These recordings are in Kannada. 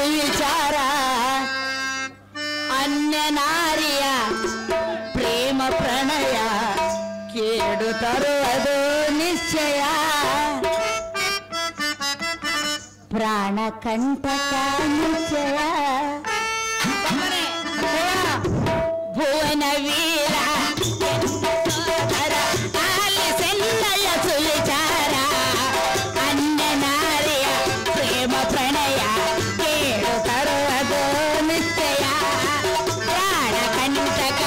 ಸುವಿಚಾರ ಅನ್ಯ ನಾರಿಯ ಪ್ರೇಮ ಪ್ರಣಯ ಕೇಡು ತರುವುದು ನಿಶ್ಚಯ ಪ್ರಾಣ ಕಂಟಕ ನಿಶ್ಚಯ ಭುವನ ವೀರ ಆಲಿಸೆನ್ನಯ ಸುವಿಚಾರ ಅನ್ಯ ನಾರಿಯ ಪ್ರೇಮ ಪ್ರಣಯ ಕೇಳು ತರುವುದು ನಿಶ್ಚಯ ಪ್ರಾಣ ಕಂಟಕ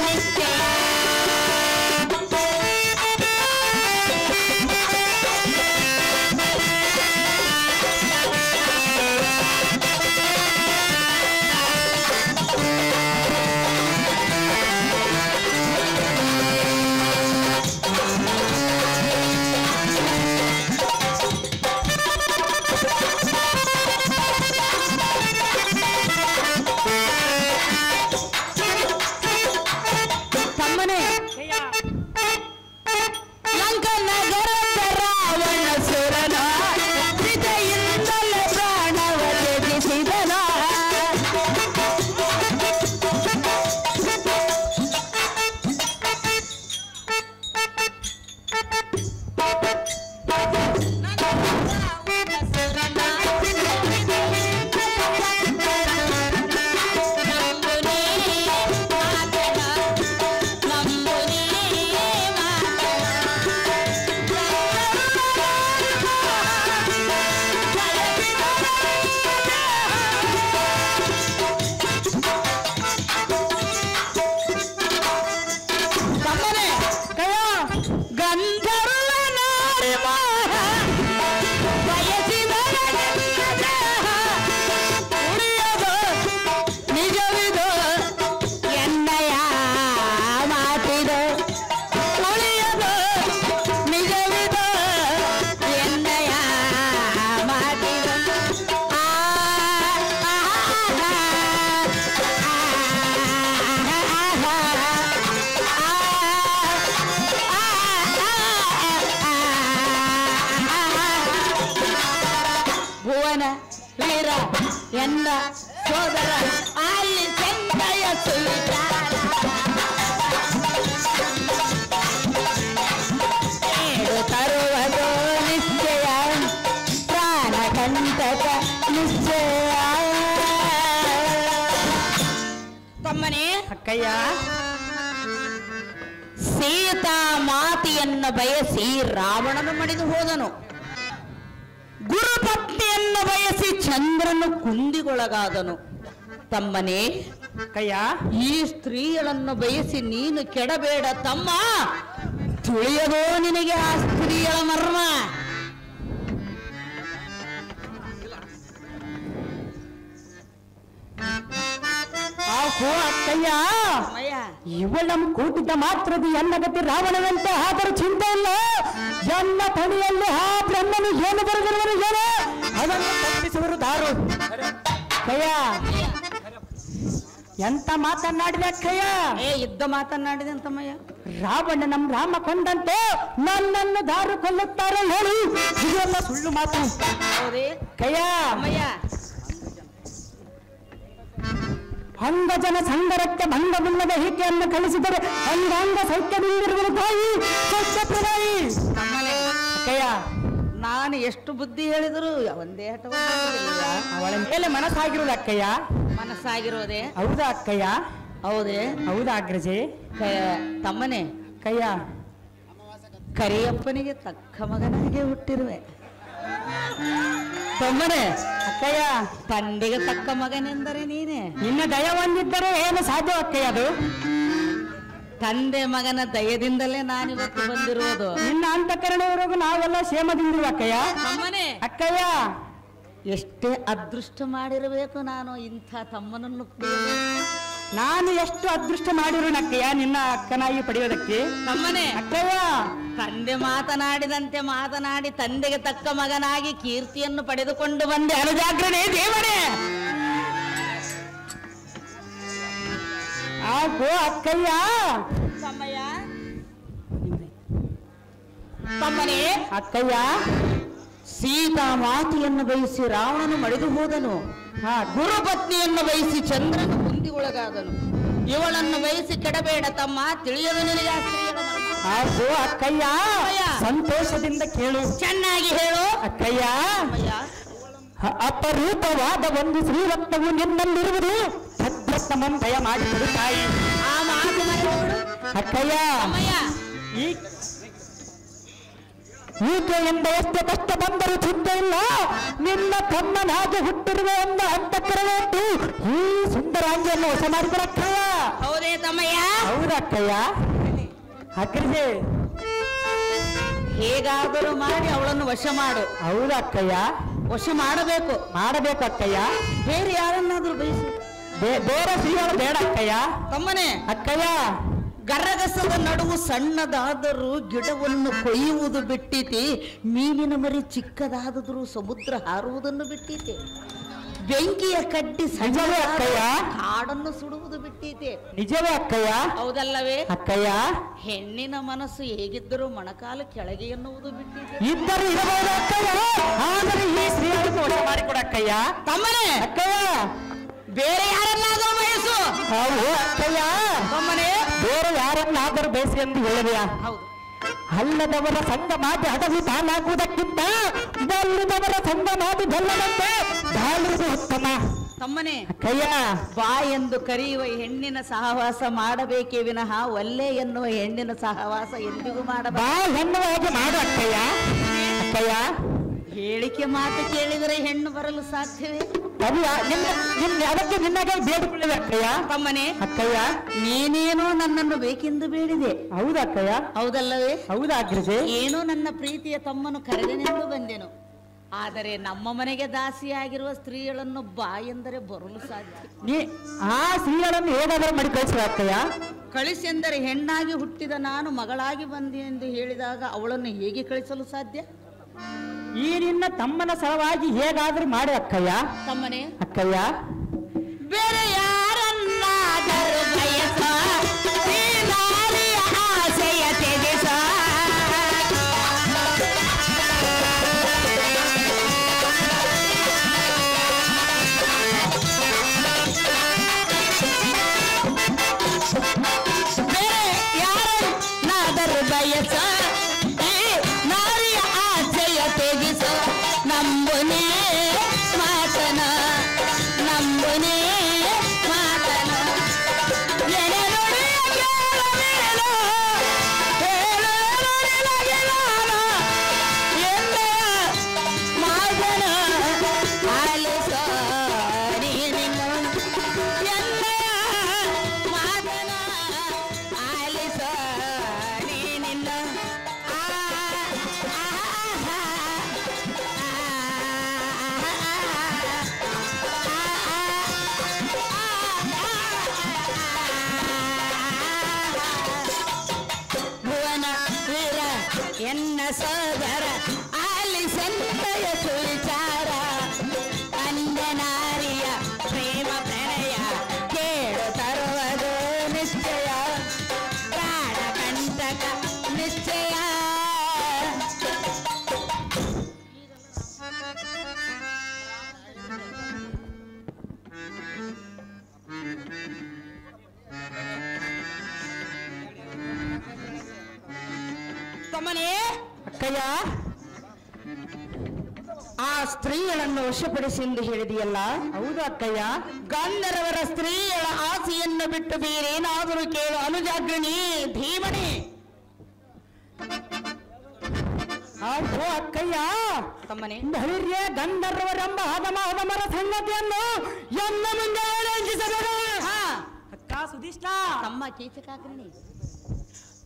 ನಿಶ್ಚಯ ವೀರ ಎನ್ನ ಸೋದರ ಅಲ್ಲಿ ಚೆನ್ನಯ ಸುವಿಚಾರ ಕೇಳು ತರುವುದು ನಿಶ್ಚಯ ಪ್ರಾಣ ಕಂಟಕ ನಿಶ್ಚಯ ತಮ್ಮನೇ ಅಕ್ಕಯ್ಯ ಸೀತಾ ಮಾತೆಯನ್ನು ಬಯಸಿ ರಾವಣನು ಮಡಿದು ಹೋದನು ಗುರುಪತ್ನಿಯನ್ನು ಬಯಸಿ ಚಂದ್ರನು ಕುಂದಿಗೊಳಗಾದನು ತಮ್ಮನೇ ಕಯ್ಯ ಈ ಸ್ತ್ರೀಗಳನ್ನು ಬಯಸಿ ನೀನು ಕೆಡಬೇಡ ತಮ್ಮ ತಿಳಿಯದೋ ನಿನಗೆ ಆ ಸ್ತ್ರೀಯಳ ಮರ್ಮ ಅಕ್ಕಯ್ಯ ಇವಳ ಕೂಟಿದ್ದ ಮಾತ್ರದ ಎನ್ನಗತಿ ರಾವಣನಂತೆ ಆದರೂ ಚಿಂತೆ ಇಲ್ಲ ಎನ್ನ ತಣಿಯಲ್ಲಿ ಆ ಬ್ರಹ್ಮನು ಏನು ಬರೆದಿರುವನು ಏನು ಅದನ್ನು ತಪ್ಪಿಸುವರು ದಾರು ಕಯ್ಯ ಎಂತ ಮಾತನಾಡಿದೆ ಅಕ್ಕಯ್ಯ ಯುದ್ಧ ಮಾತನಾಡಿದೆ ಅಂತಮ್ಮಯ್ಯ ರಾವಣ ನಮ್ಮ ರಾಮ ಕೊಂದಂತೆ ನನ್ನನ್ನು ದಾರು ಕೊಲ್ಲುತ್ತಾರೆ ಹೇಳಿ ಇದೆಲ್ಲ ಸುಳ್ಳು ಮಾತು ಕಯ್ಯ ಅಂಗಜನ ಸಂಗರಕ್ಕೆ ಭಂಗವಿಲ್ಲದ ಈಕೆಯನ್ನು ಕಳಿಸಿದರೆ ಅಂಗಾಂಗ ಸೌಖ್ಯದಿಂದಿರುವುದು ತಾಯಿ ಸೌಖ್ಯಪ್ರದಾಯಿ ಕಯ್ಯ ನಾನು ಎಷ್ಟು ಬುದ್ಧಿ ಹೇಳಿದ್ರು ಒಂದೇ ಅವಳ ಮೇಲೆ ಮನಸ್ಸಾಗಿರುವುದು ಅಕ್ಕಯ್ಯ ಮನಸ್ಸಾಗಿರೋದೆ ಹೌದಾ ಅಕ್ಕಯ್ಯ ಹೌದೇ ಹೌದಾ ಅಗ್ರಜಿ ತಮ್ಮನೇ ಕಯ್ಯ ಕರಿಯಪ್ಪನಿಗೆ ತಕ್ಕ ಮಗನಾಗೆ ಹುಟ್ಟಿರುವೆ ತಮ್ಮನೇ ಅಕ್ಕಯ್ಯ ತಂದೆಗೆ ತಕ್ಕ ಮಗನೆಂದರೆ ನೀನೆ ನಿನ್ನ ದಯ ಹೊಂದಿದ್ದರೆ ಏನು ಸಾಧ್ಯ ಅಕ್ಕಯ್ಯ ಅದು ತಂದೆ ಮಗನ ದಯದಿಂದಲೇ ನಾನಿವತ್ತು ಬಂದಿರೋದು ನಿನ್ನ ಅಂತಃಕರಣವರೆಗೂ ನಾವೆಲ್ಲ ಕ್ಷೇಮದಿಂದಿರುವ ಅಕ್ಕಯ್ಯ ತಮ್ಮನೇ ಅಕ್ಕಯ್ಯ ಎಷ್ಟೇ ಅದೃಷ್ಟ ಮಾಡಿರಬೇಕು ನಾನು ಇಂಥ ತಮ್ಮನನ್ನು ನಾನು ಎಷ್ಟು ಅದೃಷ್ಟ ಮಾಡಿರೋಣಕ್ಕಯ್ಯ ನಿನ್ನ ಅಕ್ಕನಾಗಿ ಪಡೆಯೋದಕ್ಕೆ ತಮ್ಮನೇ ಅಕ್ಕಯ್ಯ ತಂದೆ ಮಾತನಾಡಿದಂತೆ ಮಾತನಾಡಿ ತಂದೆಗೆ ತಕ್ಕ ಮಗನಾಗಿ ಕೀರ್ತಿಯನ್ನು ಪಡೆದುಕೊಂಡು ಬಂದೆ ಅನುಜಾಗ್ರನೇ ದೇವರೇ ಆಗೋ ಅಕ್ಕಯ್ಯ ತಮ್ಮನೇ ಅಕ್ಕಯ್ಯ ಸೀತಾ ಮಾತೆಯನ್ನು ಬಯಸಿ ರಾವಣನು ಮಡಿದು ಹೋದನು. ಗುರುಪತ್ನಿಯನ್ನು ಬಯಸಿ ಚಂದ್ರನು ಕುಂದಿಗೊಳಗಾದನು. ಇವಳನ್ನು ಬಯಸಿ ಕೆಡಬೇಡ ತಮ್ಮ, ತಿಳಿಯದು ನಿನಗೆ ಆ ಸ್ತ್ರೀಯರ ಮರ್ಮ. ಹಾಗೂ ಅಕ್ಕಯ್ಯ ಸಂತೋಷದಿಂದ ಕೇಳು, ಚೆನ್ನಾಗಿ ಹೇಳು ಅಕ್ಕಯ್ಯ. ಅಮ್ಮಯ್ಯ, ಅಪರೂಪವಾದ ಒಂದು ಶ್ರೀರತ್ನವು ನಿನ್ನಲ್ಲಿರುವುದು ಭದ್ರತಮಂ ದಯ ಮಾಡಿಕೊಡು ತಾಯಿ. ಆ ಮಾತು ಮರೆಯೋಡು ಅಕ್ಕಯ್ಯ, ಅಮ್ಮಯ್ಯ. ಈಕೆಯಿಂದ ಎಷ್ಟು ಕಷ್ಟ ಬಂದರೂ ಚಿಂತೆ ಇಲ್ಲ. ನಿನ್ನ ತಮ್ಮನಾಗಿ ಹುಟ್ಟಿರುವ ಒಂದು ಅಂತಃಕರಣವನ್ನು ಈ ಸುಂದರಾಂಗಿಯನ್ನು ವಶ ಮಾಡಿಕೊಡಕ್ಕಯ್ಯ. ಹೌದೇ ತಮ್ಮಯ್ಯ? ಹೌದಕ್ಕಯ್ಯ. ಅಗ್ರಜೆ, ಹೇಗಾದರೂ ಮಾಡಿ ಅವಳನ್ನು ವಶ ಮಾಡು. ಹೌದಕ್ಕಯ್ಯ. ವಶ ಮಾಡಬೇಕು. ಮಾಡಬೇಕು ಅಕ್ಕಯ್ಯ. ಬೇರೆ ಯಾರನ್ನಾದ್ರೂ ಬಯಸು. ಬೇರೆ ಸ್ತ್ರೀಗಳು ಬೇಡ ಅಕ್ಕಯ್ಯ. ತಮ್ಮನೇ, ಅಕ್ಕಯ್ಯ, ಗರಗಸದ ನಡುವು ಸಣ್ಣದಾದರೂ ಗಿಡವನ್ನು ಕೊಯ್ಯುವುದು ಬಿಟ್ಟಿತಿ, ಮೀನಿನ ಮರಿ ಚಿಕ್ಕದಾದರೂ ಸಮುದ್ರ ಹಾರುವುದನ್ನು ಬಿಟ್ಟಿತೆ, ಬೆಂಕಿಯ ಕಡ್ಡಿ ನಿಜವೇ ಅಕ್ಕಯ್ಯ? ಕಾಡನ್ನು ಸುಡುವುದು ಬಿಟ್ಟಿತೆ. ನಿಜವೇ ಅಕ್ಕಯ್ಯ? ಹೌದಲ್ಲವೇ ಅಕ್ಕಯ್ಯ? ಹೆಣ್ಣಿನ ಮನಸ್ಸು ಹೇಗಿದ್ದರೂ ಮೊಣಕಾಲು ಕೆಳಗೆ ಎನ್ನುವುದು ಬಿಟ್ಟಿದೆ. ಇದ್ದರೂ ಇರಬಹುದು ಅಕ್ಕಯ್ಯ, ಆದರೆ ಈ ಸ್ತ್ರೀಯನ್ನು ವಶ ಮಾಡಿಕೊಡಕ್ಕಯ್ಯ. ತಮ್ಮನೇ, ಅಕ್ಕಯ್ಯ, ಬೇರೆ ಯಾರನ್ನಾದರೂ ಬಯಸು. ಹೌದು ಅಕ್ಕಯ್ಯ. ತಮ್ಮನೇ, ಬೇರೆ ಯಾರನ್ನಾದರೂ ಬಯಸಿ ಎಂದು ಹೇಳಿದೆಯಾ? ಹೌದು. ಅಲ್ಲದವರ ಸಂಘ ಮಾತಿ ಹಡಗು ತಾನಾಗುವುದಕ್ಕಿಂತ ಬಲ್ಲದವರ ಸಂಘ ಮಾತಿ ಬೆಲ್ಲದಂತೆ ಬಾಳುವುದು ಉತ್ತಮ. ತಮ್ಮನೇ, ಅಕ್ಕಯ್ಯ, ಬಾ ಎಂದು ಕರೆಯುವ ಹೆಣ್ಣಿನ ಸಹವಾಸ ಮಾಡಬೇಕೇ ವಿನಃ ಒಲ್ಲೆ ಎನ್ನುವ ಹೆಣ್ಣಿನ ಸಹವಾಸ ಎಂದಿಗೂ ಮಾಡಬಾರದು. ಬಾ ಹೆಣ್ಣುವಾಗಿ ಮಾಡು ಅಕ್ಕಯ್ಯ. ಅಕ್ಕಯ್ಯ, ಹೇಳಿಕೆ ಮಾತು ಕೇಳಿದರೆ ಹೆಣ್ಣು ಬರಲು ಸಾಧ್ಯವೇ? ಅದಕ್ಕೆ ನಿನ್ನಾಗೆ ಬೇಡಿಕೊಳ್ಳಿದೆ ಅಕ್ಕಯ್ಯ. ತಮ್ಮನೇ, ಅಕ್ಕಯ್ಯ, ನೀನೇನೋ ನನ್ನನ್ನು ಬೇಕೆಂದು ಬೇಡಿದೆ. ಹೌದಾ ಅಕ್ಕಯ್ಯ? ಹೌದಲ್ಲವೇ? ಹೌದಾ ಅಗ್ರಜೆ? ಏನೋ ನನ್ನ ಪ್ರೀತಿಯ ತಮ್ಮನು ಕರೆದನೆಂದು ಬಂದೆನು. ಆದರೆ ನಮ್ಮ ಮನೆಗೆ ದಾಸಿಯಾಗಿರುವ ಸ್ತ್ರೀಗಳನ್ನು ಬಾ ಎಂದರೆ ಬರಲು ಸಾಧ್ಯ. ಆ ಸ್ತ್ರೀಗಳನ್ನು ಹೇಗಾದರೂ ಮಾಡಿ ಕಳಿಸುವ ಅಕ್ಕಯ್ಯ. ಕಳಿಸೆಂದರೆ ಹೆಣ್ಣಾಗಿ ಹುಟ್ಟಿದ ನಾನು ಮಗಳಾಗಿ ಬಂದೆ ಎಂದು ಹೇಳಿದಾಗ ಅವಳನ್ನು ಹೇಗೆ ಕಳಿಸಲು ಸಾಧ್ಯ? ಈ ನಿನ್ನ ತಮ್ಮನ ಸಲುವಾಗಿ ಹೇಗಾದ್ರೂ ಮಾಡು ಅಕ್ಕಯ್ಯ. ತಮ್ಮನೇ, ಅಕ್ಕಯ್ಯ, ಬೇರೆ ಯಾರನ್ನಾದರೂ ಬಯಸ, ಈ ನಾರಿಯ ಆಸೆಯ ತ್ಯಜಿಸ. ಬೇರೆ ಯಾರನ್ನಾದರೂ ಬಯಸ, ಈ ನಾರಿಯ ಆಸೆಯ ತ್ಯಜಿಸ. ನಂಬುನೇ ಮಾತನ, ನಂಬುನೇ ಮಾತನ. ಎಡೆನುಡಿಯ ಕೇಳಬೇಡ, ಹೇಳುವುದರೊಳಗೆ ನಾನು ಎನ್ನೆಯ ಮಾತನ ಆಲಿಸ ನೀನಿನ್ನ. ಎನ್ನೆಯ ಮಾತನ ಆಲಿಸ ನೀನಿನ್ನ. ಭುವನ ವೀರ ಎನ್ನ ಸೋದರ ಆಲಿಸೆಂತೆಯ ಸುವಿಚಾರ. ಅಂಜನಾರಿಯ ಪ್ರೇಮ ಪ್ರಣಯ ಕೇಳು ತರುವುದು ನಿಶ್ಚಯ, ಪ್ರಾಣ ಕಂಟಕ ನಿಶ್ಚಯ. ತಮ್ಮನೇ, ಅಕ್ಕಯ್ಯ, ಆ ಸ್ತ್ರೀಗಳನ್ನು ವಶಪಡಿಸಿ ಎಂದು ಹೇಳಿದೆಯಲ್ಲ? ಹೌದು ಅಕ್ಕಯ್ಯ. ಗಂಧರ್ವರ ಸ್ತ್ರೀಯಳ ಆಸೆಯನ್ನು ಬಿಟ್ಟು ಬೇರೇನಾದರೂ ಕೇಳು ಅನುಜಾಗ್ರಣಿ ಧೀಮಣಿ. ಹೌದು ಅಕ್ಕಯ್ಯ. ತಮ್ಮನೇ, ಧೈರ್ಯ ಗಂಧರ್ವರೆಂಬ ಹದಮರ ಸಂಗತಿಯನ್ನು ಎನ್ನ ಮುಂದೆ ರಂಜಿಸಬೇಡ. ಅಕ್ಕ ಸುಧಿಷ್ಠ, ತಮ್ಮ ಕೀಚಕಾಗ್ರಣಿ,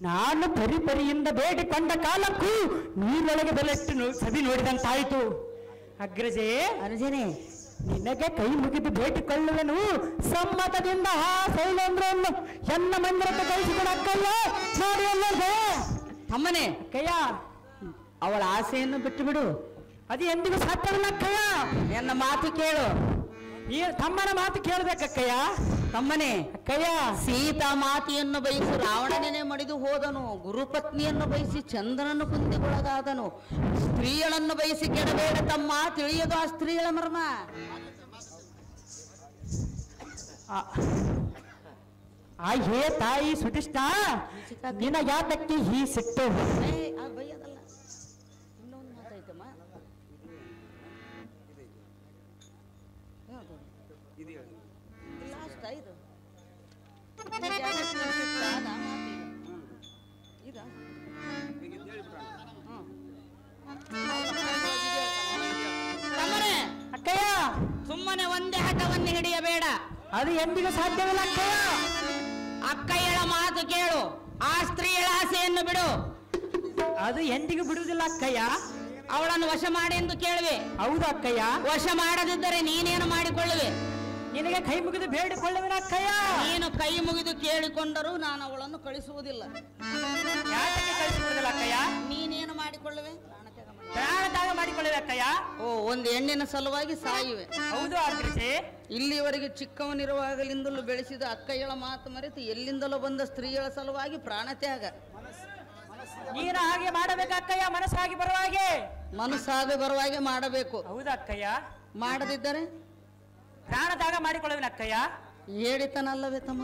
ನಾನು ಪರಿಪರಿಯಿಂದ ಬೇಡಿಕೊಂಡ ಕಾಲಕ್ಕೂ ನೀರೊಳಗೆ ಬೆಲೆಟ್ಟು ಸದಿ ನೋಡಿದಂತಾಯಿತು. ಅಗ್ರಜೆ, ಅನುಜನೇ, ನಿನಗೆ ಕೈ ಮುಗಿದು ಬೇಡಿಕೊಳ್ಳುವೆನು. ಸಮ್ಮತದಿಂದ ಆ ಶೈಲೇಂದ್ರನ್ನು ಎನ್ನ ಮಂದಿರಕ್ಕೆ ಕಳಿಸಿಕೊಡಕ್ಕಲ್ಲ ನೋಡಿ. ತಮ್ಮನೇ, ಅಕ್ಕಯ್ಯ, ಅವಳ ಆಸೆಯನ್ನು ಬಿಟ್ಟು ಬಿಡು. ಅದು ಎಂದಿಗೂ ಸಾಧ್ಯವಿಲ್ಲ ಅಕ್ಕಯ್ಯ. ನನ್ನ ಮಾತು ಕೇಳು. ಈ ತಮ್ಮನ ಮಾತು ಕೇಳಬೇಕಕ್ಕಯ್ಯ. ತಮ್ಮನೇ ಅಕ್ಕಯ್ಯ ಸೀತಾ ಮಾತೆಯನ್ನು ಬಯಸಿ ರಾವಣನೇ ಮಡಿದು ಹೋದನು. ಗುರುಪತ್ನಿಯನ್ನು ಬಯಸಿ ಚಂದ್ರನನ್ನು ಕುಂದಿಗೊಳಗಾದನು. ಸ್ತ್ರೀಗಳನ್ನು ಬಯಸಿ ಕೆಡಬೇಡ ತಮ್ಮ, ತಿಳಿಯದು ಆ ಸ್ತ್ರೀಗಳ ಮರ್ಮ. ಹೇ ತಾಯಿ ಸುಧಿಷ್ಠ, ನಿನ ಯಾತಕ್ಕೆ ಈ ಸಿಟ್ಟು? ಬೈಯದಲ್ಲ, ಇನ್ನೊಂದು ಮಾತಾಯ್ತಮ್ಮ. ಲಾಸ್ಟ್ ಇದು ಅಕ್ಕಯ್ಯ ಸುಮ್ಮನೆ ಒಂದೇ ಹಠವನ್ನು ಹಿಡಿಯಬೇಡ. ಅದು ಎಂದಿಗೂ ಸಾಧ್ಯವಿಲ್ಲ ಅಕ್ಕಯ್ಯ. ಅಕ್ಕಯ್ಯಳ ಮಾತು ಕೇಳು, ಆ ಸ್ತ್ರೀಯಳ ಆಸೆಯನ್ನು ಬಿಡು. ಅದು ಎಂದಿಗೂ ಬಿಡುವುದಿಲ್ಲ ಅಕ್ಕಯ್ಯ. ಅವಳನ್ನು ವಶ ಮಾಡಿ ಎಂದು ಕೇಳುವೆ. ಹೌದು ಅಕ್ಕಯ್ಯ. ವಶ ಮಾಡದಿದ್ದರೆ ನೀನೇನು ಮಾಡಿಕೊಳ್ಳುವೆ? ನಿನಗೆ ಕೈ ಮುಗಿದು ಬೇಡಿಕೊಳ್ಳುವಿನ ಅಕ್ಕಯ್ಯ. ನೀನು ಕೈ ಮುಗಿದು ಕೇಳಿಕೊಂಡರೂ ನಾನು ಅವಳನ್ನು ಕಳಿಸುವುದಿಲ್ಲ. ಯಾಕೆ ಕಳಿಸುವುದಿಲ್ಲ ಅಕ್ಕಯ್ಯ? ನೀನೇನು ಮಾಡಿಕೊಳ್ಳುವೆ? ಪ್ರಾಣತ್ಯಾಗ ಮಾಡಿಕೊಳ್ಳುವೆ ಅಕ್ಕಯ್ಯ. ಓ, ಒಂದು ಹೆಣ್ಣಿನ ಸಲುವಾಗಿ ಸಾಯುವೆ. ಹೌದು ಅಗ್ರಜೆ. ಇಲ್ಲಿಯವರೆಗೆ ಚಿಕ್ಕವನಿರುವಾಗಲಿಂದಲೂ ಬೆಳೆಸಿದ ಅಕ್ಕಯ್ಯಳ ಮಾತು ಮರೆತು ಎಲ್ಲಿಂದಲೂ ಬಂದ ಸ್ತ್ರೀಯಳ ಸಲುವಾಗಿ ಪ್ರಾಣತ್ಯಾಗ. ನೀನು ಹಾಗೆ ಮಾಡಬೇಕು ಅಕ್ಕಯ್ಯ, ಮನಸ್ಸಾಗಿ ಬರುವ ಹಾಗೆ. ಮನಸ್ಸಾಗಿ ಬರುವಾಗೆ ಮಾಡಬೇಕು. ಹೌದು ಅಕ್ಕಯ್ಯ. ಮಾಡದಿದ್ದರೆ ಪ್ರಾಣತ್ಯಾಗ ಮಾಡಿಕೊಳ್ಳುವಿನ ಅಕ್ಕಯ್ಯ. ಹೇಳಿತನಲ್ಲವೇ ತಮ್ಮ?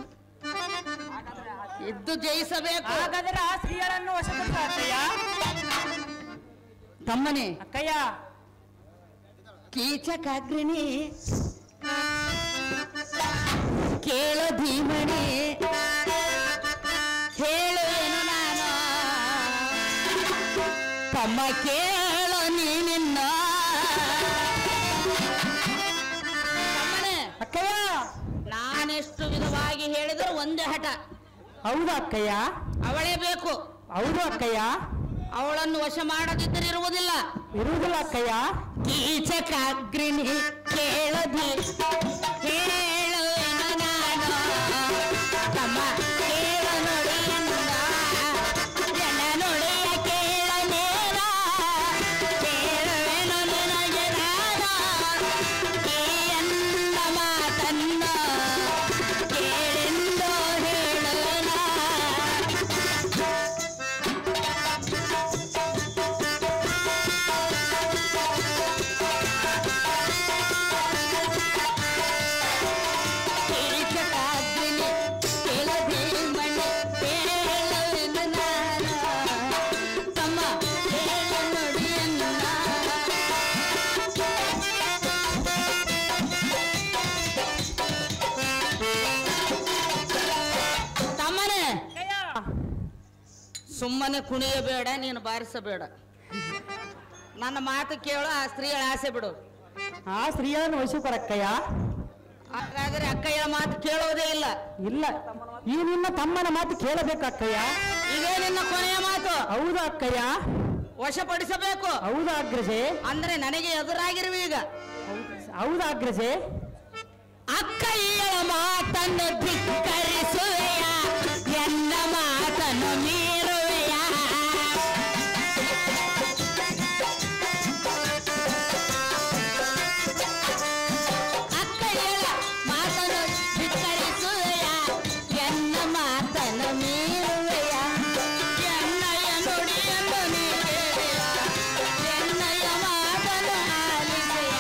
ಇದ್ದು ಜಯಿಸಬೇಕು. ಹಾಗಾದರೆ ಆ ಸ್ತ್ರೀಯರನ್ನು ವಶಪಡಿಸ ಅಕ್ಕಯ್ಯ. ತಮ್ಮನೇ ಅಕ್ಕಯ್ಯ, ಕೀಚಕಾಗ್ರಣಿ ಕೇಳ ಧೀಮಣಿ, ಹೇಳುವೆನು ನಾನು ತಮ್ಮ, ಕೇಳ ನೀನಿನ್ನ. ತಮ್ಮನೇ ಅಕ್ಕಯ್ಯ, ನಾನೆಷ್ಟು ವಿಧವಾಗಿ ಹೇಳಿದರೂ ಒಂದೇ ಹಠ. ಹೌದು ಅಕ್ಕಯ್ಯ. ಅವಳೇ ಬೇಕು. ಹೌದು ಅಕ್ಕಯ್ಯ. ಅವಳನ್ನು ವಶ ಮಾಡದಿದ್ದರೆ ಇರುವುದಿಲ್ಲ. ಇರುವುದಿಲ್ಲ ಅಕ್ಕಯ್ಯ. ಕೀಚಕಾಗ್ರಣಿ ಕೇಳದಿ ಹೇಳುವೆನು ನಾನು ತಮ್ಮ, ಕೇಳ ನುಡಿಯಿಂದ ಜನ ನುಡಿಯ ಕೇಳನೇರ, ಕೇಳುವೆನು ನಿನಗೆ ನಾನು ಈ ಎಂದ ಮಾತನ್ನ ಕೇಳೆಂದು ಹೇಳುವೆನ. ಸುಮ್ಮನೆ ಕುಣಿಯಬೇಡ, ನೀನು ಬಾರಿಸಬೇಡ. ನನ್ನ ಮಾತು ಕೇಳು, ಆ ಸ್ತ್ರೀಯಳ ಆಸೆ ಬಿಡು. ಆ ಸ್ತ್ರೀಯನ್ನು ವಶಪಡ ಅಕ್ಕಯ್ಯ. ಹಾಗಾದರೆ ಅಕ್ಕಯ್ಯ ಮಾತು ಕೇಳೋದೇ ಇಲ್ಲ. ಇಲ್ಲ, ಈ ನಿನ್ನ ತಮ್ಮನ ಮಾತು ಕೇಳಬೇಕು ಅಕ್ಕಯ್ಯ. ಇದೇ ನಿನ್ನ ಕೊನೆಯ ಮಾತು. ಹೌದು ಅಕ್ಕಯ್ಯ. ವಶಪಡಿಸಬೇಕು. ಹೌದು ಅಗ್ರಜೆ. ಅಂದ್ರೆ ನನಗೆ ಎದುರಾಗಿರುವೆ ಈಗ. ಹೌದು ಅಗ್ರಜೆ. ಅಕ್ಕಯ್ಯಳ ಮಾತನ್ನು ಧಿಕ್ಕರಿಸುವೆಯ, ಎನ್ನ ಮಾತನ್ನು ಮೀರುವೆಯ. ಅಕ್ಕಯ್ಯಳ ಮಾತನ್ನು ಧಿಕ್ಕರಿಸುವೆಯ, ಎನ್ನ ಮಾತನ್ನು ಮೀರುವೆಯ. ಎನ್ನಯ ನುಡಿಯನ್ನು ನೀಡುವೆಯ, ಎನ್ನಯ ಮಾತನ್ನು ಆಲಿಸೆಯ.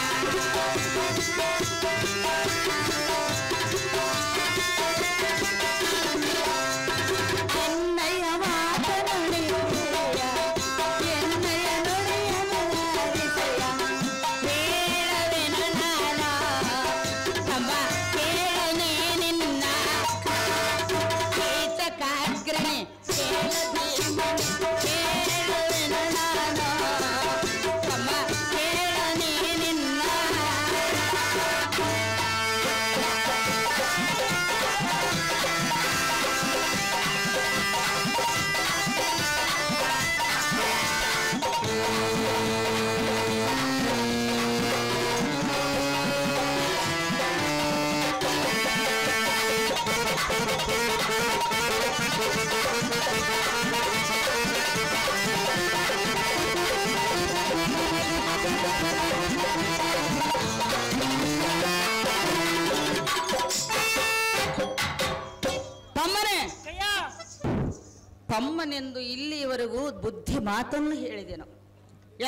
ತಮ್ಮನೆಂದು ಇಲ್ಲಿಯವರೆಗೂ ಬುದ್ಧಿ ಮಾತನ್ನು ಹೇಳಿದೆನು.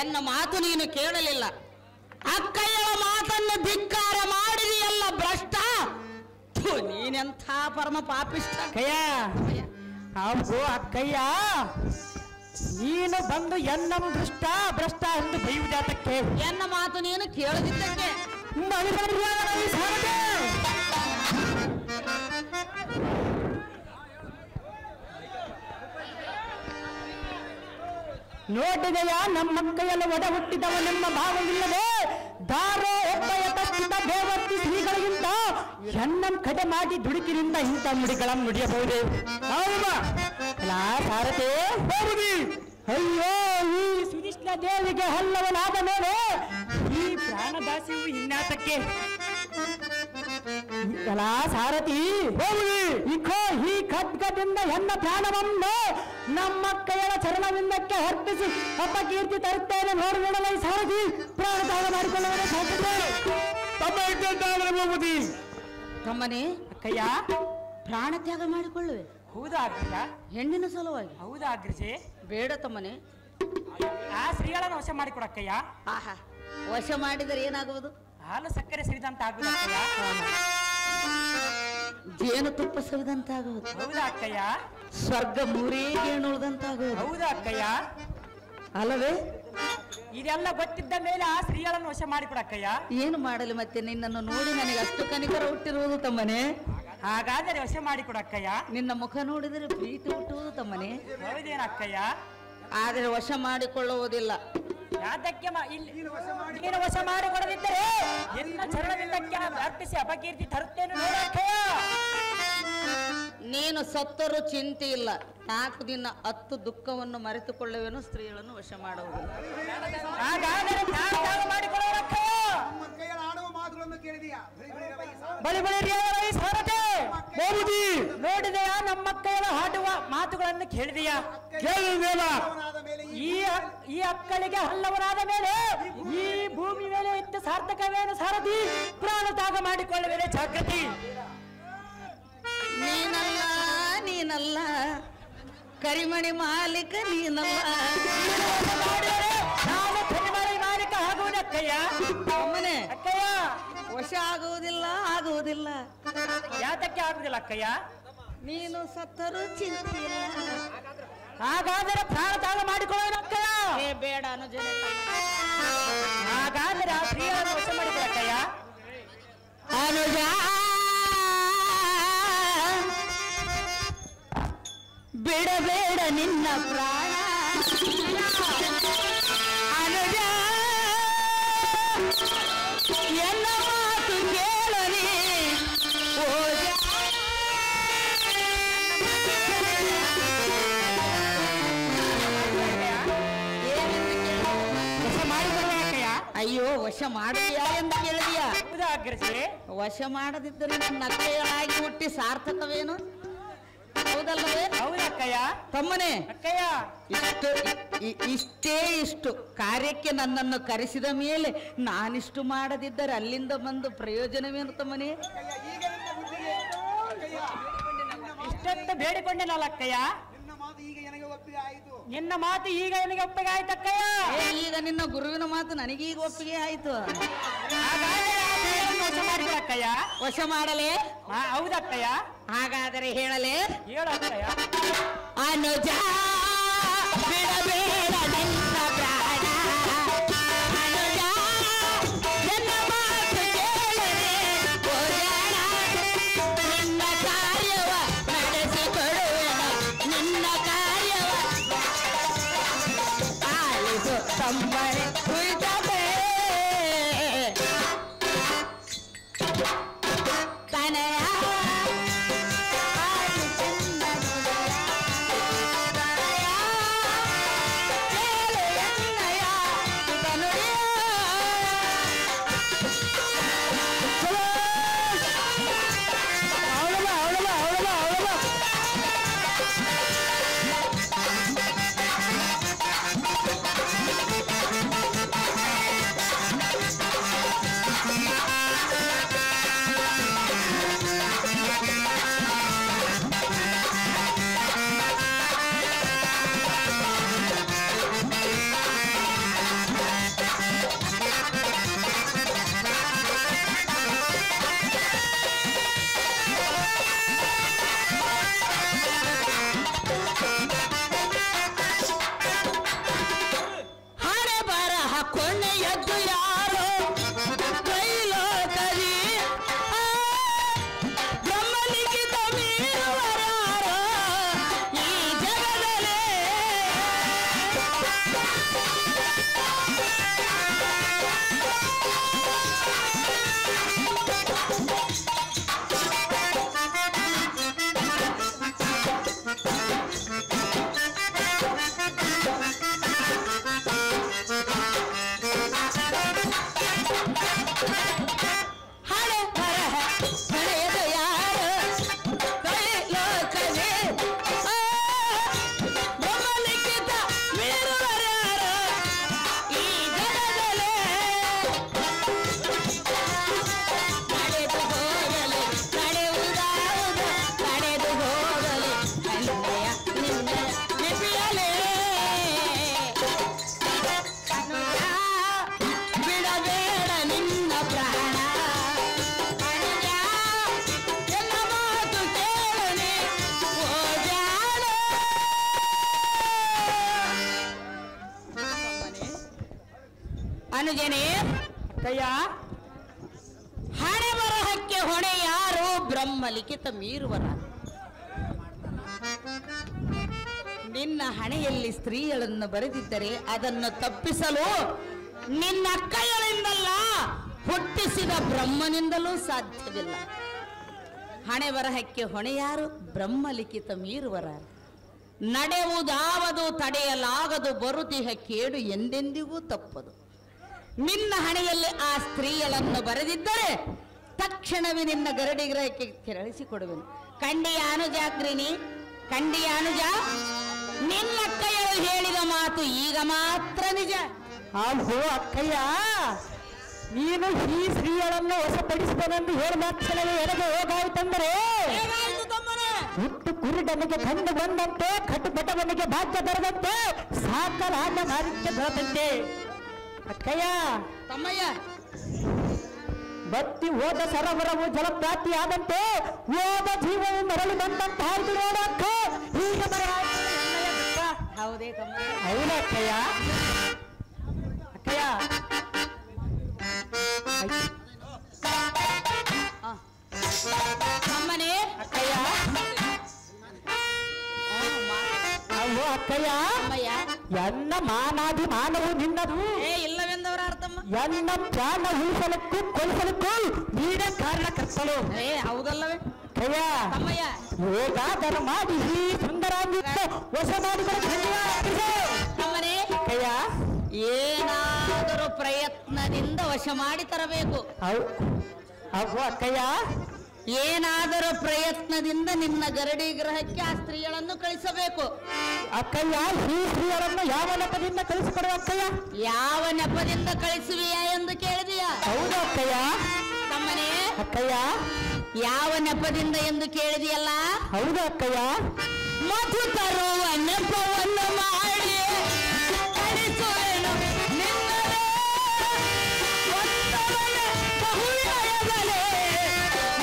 ಎನ್ನ ಮಾತು ನೀನು ಕೇಳಲಿಲ್ಲ. ಅಕ್ಕಯ್ಯವ ಮಾತನ್ನು ಧಿಕ್ಕಾರ ಮಾಡಿದೆಯಲ್ಲ ಭ್ರಷ್ಟ. ನೀನೆಂಥ ಪರಮ ಪಾಪಿಷ್ಟ. ಅಕ್ಕಯ್ಯ ಹೌದು ಅಕ್ಕಯ್ಯ, ನೀನು ಬಂದು ಎನ್ನಂ ದುಷ್ಟ ಭ್ರಷ್ಟ ಎಂದು ಬೈಯುವುದಾತಕ್ಕೆ? ಎನ್ನ ಮಾತು ನೀನು ಕೇಳದಿದ್ದಕ್ಕೆ. ನೋಡಿದೆಯ ನಮ್ಮಕ್ಕಯ್ಯಲ್ಲ ಒಡ ಹುಟ್ಟಿದವ ನಿಮ್ಮ ಭಾವವಿಲ್ಲದೆ ದಾರೋ ಒಬ್ಬಯ ತಪ್ಪಿದ ದೇವರ್ತಿ ಶ್ರೀಗಳಿಗಿಂತ ಎನ್ನಂ ಕಡೆ ಮಾಡಿ ದುಡುಕಿನಿಂದ ಇಂಥ ನುಡಿಗಳನ್ನು ನುಡಿಯಬಹುದು. ಸಾರಥಿ ಅಯ್ಯೋ, ಈ ಸುನಿಷ್ಠ ದೇವಿಗೆ ಹಲ್ಲವನಾದ ಮೇಲೆ ಈ ಪ್ರಾಣದಾಸಿಯು ಇನ್ನಾತಕ್ಕೆ? ಸಾರಥಿ ಇಖೋ ಈ ಖಡ್ಗದಿಂದ ಎನ್ನ ಪ್ರಾಣವನ್ನು ನಮ್ಮಕ್ಕಯ್ಯರ ಚರಣವಿಂದಕ್ಕೆ ಅರ್ಪಿಸಿ ಅಪಕೀರ್ತಿ ತರುತ್ತೇನೆ. ನೋಡಲೈ ಸಾರಥಿ, ಪ್ರಾಣತ್ಯಾಗ ಮಾಡಿಕೊಳ್ಳುವ ತಮ್ಮನೇ. ಅಕ್ಕಯ್ಯ, ಪ್ರಾಣತ್ಯಾಗ ಮಾಡಿಕೊಳ್ಳುವೆ? ಹೌದಾ ಅಗ್ರಜ? ಹೆಣ್ಣಿನ ಸಲುವಾಗಿ? ಹೌದಾ ಅಗ್ರಜೆ? ಬೇಡ ತಮ್ಮನೆ, ಆ ಸ್ತ್ರೀಗಳನ್ನು ವಶ ಮಾಡಿಕೊಡಕ್ಕಯ್ಯ. ಆಹಾ, ವಶ ಮಾಡಿದರೆ ಏನಾಗುವುದು? ಹಾಲು ಸಕ್ಕರೆ ಸವಿದಂತ ಆಗುವುದಕ್ಕಯ್ಯ. ಜೇನು ತುಪ್ಪ ಸವಿದಂತಾಗುವುದು. ಹೌದಾ ಅಕ್ಕಯ್ಯ? ಸ್ವರ್ಗ ಮೂರೇ ಗೇಣುಳಿದಂತಾಗುವುದು. ಹೌದಾ ಅಕ್ಕಯ್ಯ? ಅಲ್ಲವೇ? ಇದೆಲ್ಲ ಗೊತ್ತಿದ್ದ ಮೇಲೆ ಆ ಸ್ತ್ರೀಗಳನ್ನು ವಶ ಮಾಡಿಕೊಡಕ್ಕಯ್ಯ. ಏನು ಮಾಡಲಿ ಮತ್ತೆ? ನಿನ್ನನ್ನು ನೋಡಿ ನನಗೆ ಅಷ್ಟು ಕನಿಕರ ಹುಟ್ಟಿರುವುದು ತಮ್ಮನೆ. ಹಾಗಾದರೆ ವಶ ಮಾಡಿಕೊಡಕ್ಕಯ್ಯ. ನಿನ್ನ ಮುಖ ನೋಡಿದರೆ ಪ್ರೀತಿ ಹುಟ್ಟುವುದು ತಮ್ಮನೆ. ಹೌದೇನಕ್ಕಯ್ಯ? ಆದರೆ ವಶ ಮಾಡಿಕೊಳ್ಳುವುದಿಲ್ಲ. ಯಾತಕ್ಕೆ ನೀನು ವಶ ಮಾಡಿಕೊಡದಿದ್ದರೆ ಎನ್ನ ಚರಣವಿಂದಕ್ಕೆ ಅರ್ಪಿಸಿ ಅಪಕೀರ್ತಿ ತರುತ್ತೇನೆ ನೋಡಕ್ಕಯ್ಯ. ನೀನು ಸತ್ತರೂ ಚಿಂತೆ ಇಲ್ಲ. 4 ದಿನ 10 ದುಃಖವನ್ನು ಮರೆತುಕೊಳ್ಳುವೆನು. ಸ್ತ್ರೀಗಳನ್ನು ವಶ ಮಾಡುವುದಿಲ್ಲ. ಹಾಗಾದರೆ ಮಾಡಿಕೊಳ್ಳೋರಕ್ಕಯ್ಯ. ಬಳಿ ನೋಡಿದೆಯಾ ನಮ್ಮಕ್ಕಯ್ಯರ ಹಾಡುವ ಮಾತುಗಳನ್ನು ಕೇಳಿದೆಯಾ? ಈ ಅಕ್ಕಳಿಗೆ ಹಲ್ಲವರಾದ ಮೇಲೆ ಈ ಭೂಮಿ ಮೇಲೆ ಇತ್ತು ಸಾರ್ಥಕವೇನು ಸಾರಥಿ? ಪ್ರಾಣ ತ್ಯಾಗ ಮಾಡಿಕೊಳ್ಳುವೇನೆ ಜಾಗೃತಿ. ನೀನಲ್ಲ ಕರಿಮಣಿ ಮಾಲೀಕ, ನೀನಲ್ಲ. ನಾನು ಕರಿಮಣಿ ಮಾಲೀಕ ಆಗುವುದಕ್ಕಯ್ಯ. ಅಮ್ಮನೆ, ಅಕ್ಕಯ್ಯ ವಶ ಆಗುವುದಿಲ್ಲ. ಯಾತಕ್ಕೆ ಆಗುವುದಿಲ್ಲ ಅಕ್ಕಯ್ಯ? ನೀನು ಸತ್ತರೂ ಚಿಂತೆ ಇಲ್ಲ. ಹಾಗಾದರೆ ಪ್ರಾಣ ತ್ಯಾಗ ಮಾಡಿಕೊಳ್ಳೋದಕ್ಕಯ್ಯ. ಬೇಡ ಅನುಜನೆ. ಹಾಗಾದರೆ ಆ ಸ್ತ್ರೀಯನ್ನು ವಶ ಮಾಡಿಕೊಳ್ಳಕ್ಕಯ್ಯ. ಅನುಜ, ಬಿಡಬೇಡ ನಿನ್ನ ಪ್ರಾಣ. ಅನುಜ, ಎಲ್ಲ ಮಾತು ಕೇಳಲಿ. ಅಯ್ಯೋ, ವಶ ಮಾಡಿದ್ಯಾ ಎಂದು ಕೇಳಿದ್ಯಾ? ವಶ ಮಾಡದಿದ್ದರೆ ನನ್ನ ಅಕ್ಕಯ್ಯಳಾಗಿ ಹುಟ್ಟಿ ಸಾರ್ಥಕವೇನು? ಹೌದಲ್ಲವೇ? ಹೌದಕ್ಕಯ್ಯ. ತಮ್ಮನೆ, ಅಕ್ಕಯ್ಯ ಇಷ್ಟು ಕಾರ್ಯಕ್ಕೆ ನನ್ನನ್ನು ಕರೆಸಿದ ಮೇಲೆ ನಾನಿಷ್ಟು ಮಾಡದಿದ್ದರೆ ಅಲ್ಲಿಂದ ಬಂದು ಪ್ರಯೋಜನವೇನು ತಮ್ಮನೆ? ಇಷ್ಟೊತ್ತು ಬೇಡಿಕೊಂಡೇನಲ್ಲ ಅಕ್ಕಯ್ಯ. ನಿನ್ನ ಮಾತು ಈಗ ನನಗೆ ಒಪ್ಪಿಗೆ ಆಯ್ತಕ್ಕಯ್ಯ. ಈಗ ನಿನ್ನ ಗುರುವಿನ ಮಾತು ನನಗೀಗ ಒಪ್ಪಿಗೆ ಆಯ್ತು. ಅಕ್ಕಯ್ಯ ವಶ ಮಾಡಲೇ? ಹೌದಕ್ಕಯ್ಯ. ಹಾಗಾದರೆ ಹೇಳಲೇ? ಹೇಳಕ್ಕಯ್ಯ. ಅನುಜ, ಬಿಡಬೇಡ ನಿನ್ನ ಪ್ರಾಣ. ಅನುಜ, ನನ್ನ ಮಾತು ಕೇಳಲೇ. ನಿನ್ನ ಕಾರ್ಯವ ನಡೆಸಿಕೊಡುವೆನು. ನಿನ್ನ ಕಾರ್ಯವ ಆಲಿಸು ತಂಬರೆ ಕುಳಿತಬೇ ಕನಯ. ಅನುಜನೇ, ಅಕ್ಕಯ್ಯ ಹಣೆ ಬರಹಕ್ಕೆ ಹೊಣೆ ಯಾರು? ಬ್ರಹ್ಮ ಲಿಖಿತ ಮೀರುವರ. ನಿನ್ನ ಹಣೆಯಲ್ಲಿ ಸ್ತ್ರೀಗಳನ್ನು ಬರೆದಿದ್ದರೆ ಅದನ್ನು ತಪ್ಪಿಸಲು ನಿನ್ನ ಅಕ್ಕಯ್ಯಳಿಂದಲ್ಲ, ಹುಟ್ಟಿಸಿದ ಬ್ರಹ್ಮನಿಂದಲೂ ಸಾಧ್ಯವಿಲ್ಲ. ಹಣೆ ಬರಹಕ್ಕೆ ಹೊಣೆ ಯಾರು? ಬ್ರಹ್ಮ ಲಿಖಿತ ಮೀರುವರ. ನಡೆಯುವುದಾವದು ತಡೆಯಲಾಗದು, ಬರುತಿಹ ಕೇಡು ಎಂದೆಂದಿಗೂ ತಪ್ಪದು. ನಿನ್ನ ಹಣೆಯಲ್ಲಿ ಆ ಸ್ತ್ರೀಗಳನ್ನು ಬರೆದಿದ್ದರೆ ತಕ್ಷಣವೇ ನಿನ್ನ ಗರಡಿಗ್ರಹಕ್ಕೆ ಕೆರಳಿಸಿಕೊಡುವೆನು. ಕಂಡಿಯ ಅನುಜಾಗ್ರಿನಿ, ಕಂಡಿಯ ಅನುಜ, ನಿನ್ನ ಅಕ್ಕಯ್ಯಳು ಹೇಳಿದ ಮಾತು ಈಗ ಮಾತ್ರ ನಿಜ. ಅಲ್ವೋ ಅಕ್ಕಯ್ಯ, ನೀನು ಈ ಸ್ತ್ರೀಗಳನ್ನು ವಶಪಡಿಸಿದನೆಂದು ಹೇಳಿ ಮಾತ್ರವೇ ಎನಗೆ ಹೇಗಾಯಿತಂದರೆ, ಹುಟ್ಟು ಕುರುಡನಿಗೆ ಕಣ್ಣು ಬಂದಂತೆ, ಕಟ್ಟುಪಟವನಿಗೆ ಭಾಗ್ಯ ಬರದಂತೆ, ಸಾಕಲಾದ ಮಾರಿತ್ಯ ಬರದಂತೆ. ಅಕ್ಕಯ್ಯ ತಮ್ಮಯ್ಯ, ಬತ್ತಿ ಹೋದ ಸರೋವರವು ಜಲಪ್ರಾಪ್ತಿಯಾದಂತೆ ಹೋದ ಜೀವವು ಮರಳಿ ಬಂದಂತ ಆಯ್ತು ನೋಡಕ್ಕ. ಈಗ ಹೌದೇ ತಮ್ಮಯ್ಯ? ಹೌದ ಅಕ್ಕಯ್ಯ. ಅಕ್ಕಯ್ಯ ಅಮ್ಮನೇ, ಅಕ್ಕಯ್ಯ ಅಯ್ಯೋ ಅಕ್ಕಯ್ಯ, ಅಮ್ಮಯ್ಯ, ಎನ್ನ ಮಾನಾಭಿಮಾನವು ನಿನ್ನದು. ಇಲ್ಲವೆಂದವರ ಅರ್ಥಮ್ಮ. ಎನ್ನ ಪ್ರಾಣ ಉಳಿಸಲಕ್ಕೂ ಕೊಲಿಸಲಕ್ಕೂ ನೀನೇ ಕಾರಣಕರ್ತಳು. ಹೌದಲ್ಲವೇ ಅಕ್ಕಯ್ಯ, ತಮ್ಮಯ್ಯ? ಹೇಗಾದರೂ ಮಾಡಿ ಈ ಸುಂದರಾಂಗಿಯನ್ನು ವಶ ಮಾಡಿಕೊಂಡು ತಮ್ಮನೇ, ಅಕ್ಕಯ್ಯ ಏನಾದರೂ ಪ್ರಯತ್ನದಿಂದ ವಶ ಮಾಡಿ ತರಬೇಕು. ಅವು ಅಕ್ಕಯ್ಯ, ಏನಾದರೂ ಪ್ರಯತ್ನದಿಂದ ನಿನ್ನ ಗರಡಿ ಗ್ರಹಕ್ಕೆ ಆ ಸ್ತ್ರೀಗಳನ್ನು ಕಳಿಸಬೇಕು. ಅಕ್ಕಯ್ಯ, ಈ ಸ್ತ್ರೀಯರನ್ನು ಯಾವ ನೆಪದಿಂದ ಕಳಿಸಿಕೊಡುವ ಅಕ್ಕಯ್ಯ? ಯಾವ ನೆಪದಿಂದ ಕಳಿಸುವಿಯಾ ಎಂದು ಕೇಳಿದೆಯಾ? ಹೌದು ಅಕ್ಕಯ್ಯ. ತಮ್ಮನೇ, ಅಕ್ಕಯ್ಯ ಯಾವ ನೆಪದಿಂದ ಎಂದು ಕೇಳಿದೆಯಲ್ಲ? ಹೌದು ಅಕ್ಕಯ್ಯ. ಮಧು ತರುವ ನೆಪವನ್ನು ಮಾಡಿ ಕಳಿಸುವೆನು ನಿನ್ನಲೇ, ಒತ್ತವನೇ ಬಹುವಿನಯದಲೇ,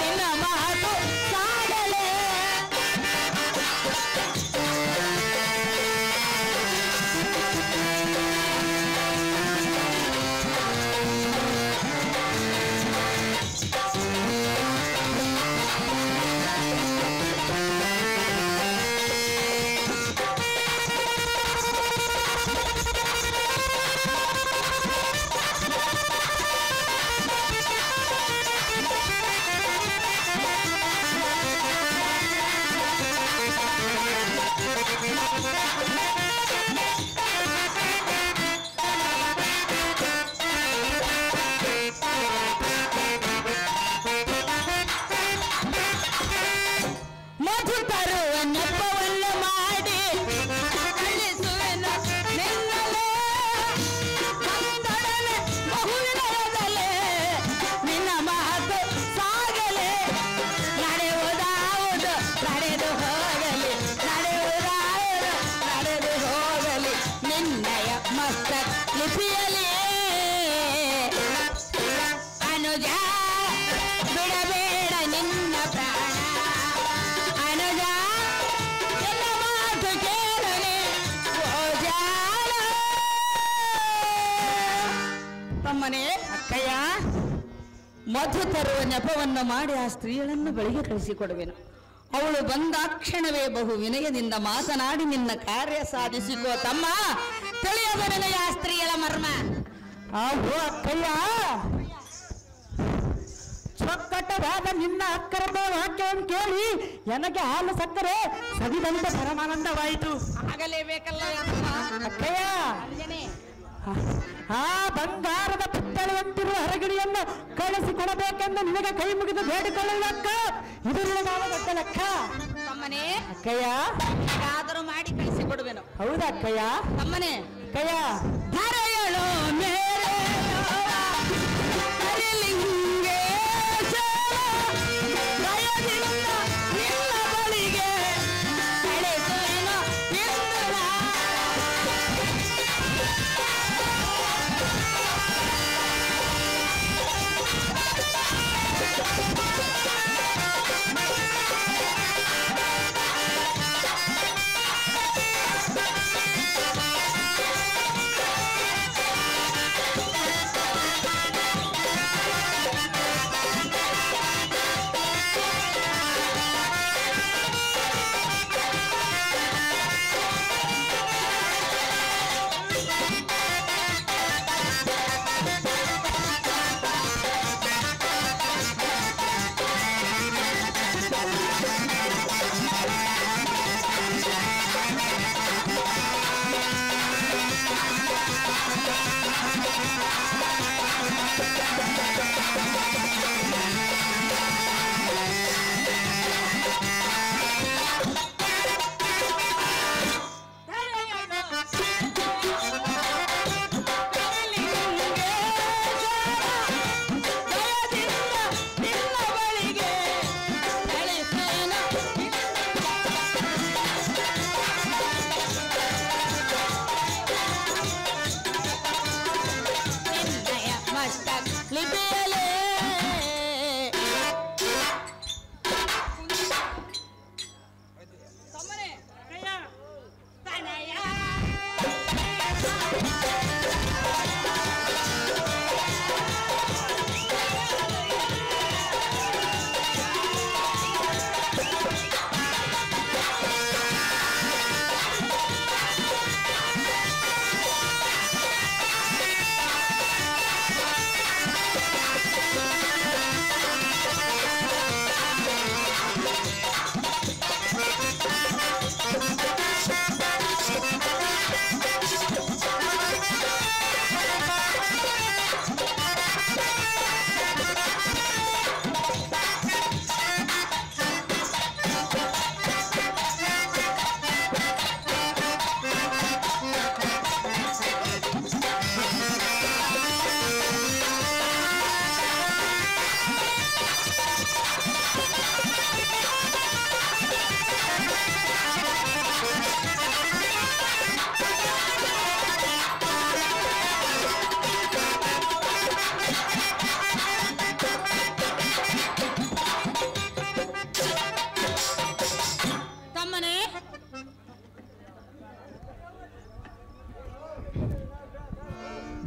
ನಿನ್ನ ಮಾತು ಸಾಗಲೇ. ಮಧು ತರುವ ನೆಪವನ್ನು ಮಾಡಿ ಕಳಿಸುವೆನು ನಿನ್ನಲೇ, ಬಂದೊಡನೆ ಬಹುವಿನಯದಲೇ, ನಿನ್ನ ಮಾತು ಸಾಗಲೇ. ನಡೆಯುವುದಾವುದು ನಡೆದು ಹೋಗಲಿ, ನಡೆಯುವುದಾವುದು ನಡೆದು ಹೋಗಲಿ, ನಿನ್ನಯ ಮಸ್ತಕ ಲಿಪಿಯಲಿ. ಅನುಜ ಬಿಡಬೇಡ ನಿನ್ನ ಪ್ರಾಣ, ಅನುಜ ಎಲ್ಲ ಮಾತು ಕೇಳಲಿ ಗೋಜಾಲ. ತಮ್ಮನೇ, ಅಕ್ಕಯ್ಯ ಮಧು ತರುವ ನೆಪವನ್ನು ಮಾಡಿ ಆ ಸ್ತ್ರೀಗಳನ್ನು ಬೆಳಿಗ್ಗೆ ಕಳಿಸಿಕೊಡುವೆನು. ಅವಳು ಬಂದಾಕ್ಷಣವೇ ಬಹು ವಿನಯದಿಂದ ಮಾತನಾಡಿ ನಿನ್ನ ಕಾರ್ಯ ಸಾಧಿಸಿಕೋ ತಮ್ಮ. ತಿಳಿಯದ ನಿನಗೆ ಆ ಸ್ತ್ರೀಯಳ ಮರ್ಮ. ಅವು ಅಕ್ಕಯ್ಯ, ಚೊಕ್ಕಟವಾದ ನಿನ್ನ ಅಕ್ಕರದ ವಾಕ್ಯವನ್ನು ಕೇಳಿ ನನಗೆ ಹಾಲು ಸಕ್ಕರೆ ಸವಿದಂತ ಪರಮಾನಂದವಾಯಿತು. ಆಗಲೇಬೇಕಲ್ಲ ಅಕ್ಕಯ್ಯ, ಆ ಬಂಗಾರದ ಪುತ್ತಳೆಯಂತಿರುವ ಹರಗಿಣಿಯನ್ನು ಕಳಿಸಿಕೊಡಬೇಕೆಂದು ನಿನಗೆ ಕೈ ಮುಗಿದು ಬೇಡಿಕೊಳ್ಳುವುದಕ್ಕ ಇದರಿಂದ ನಾವು ದೊಡ್ಡ ಲೆಕ್ಕ. ತಮ್ಮನೇ, ಅಕ್ಕಯ್ಯ ಹೇಗಾದರೂ ಮಾಡಿ ಕಳಿಸಿಕೊಡುವೆನು. ಹೌದಾ ಅಕ್ಕಯ್ಯ? ತಮ್ಮನೇ, ಅಕ್ಕಯ್ಯ ಧರೆಯಳು ಮೇರೆ ಕರಿಲಿಂಗೇಶ, ದಯದಿಂದ ನಿನ್ನ ಬಳಿಗೆ ಕಳಿಸುವೆನು ಇಂದು ನಾ.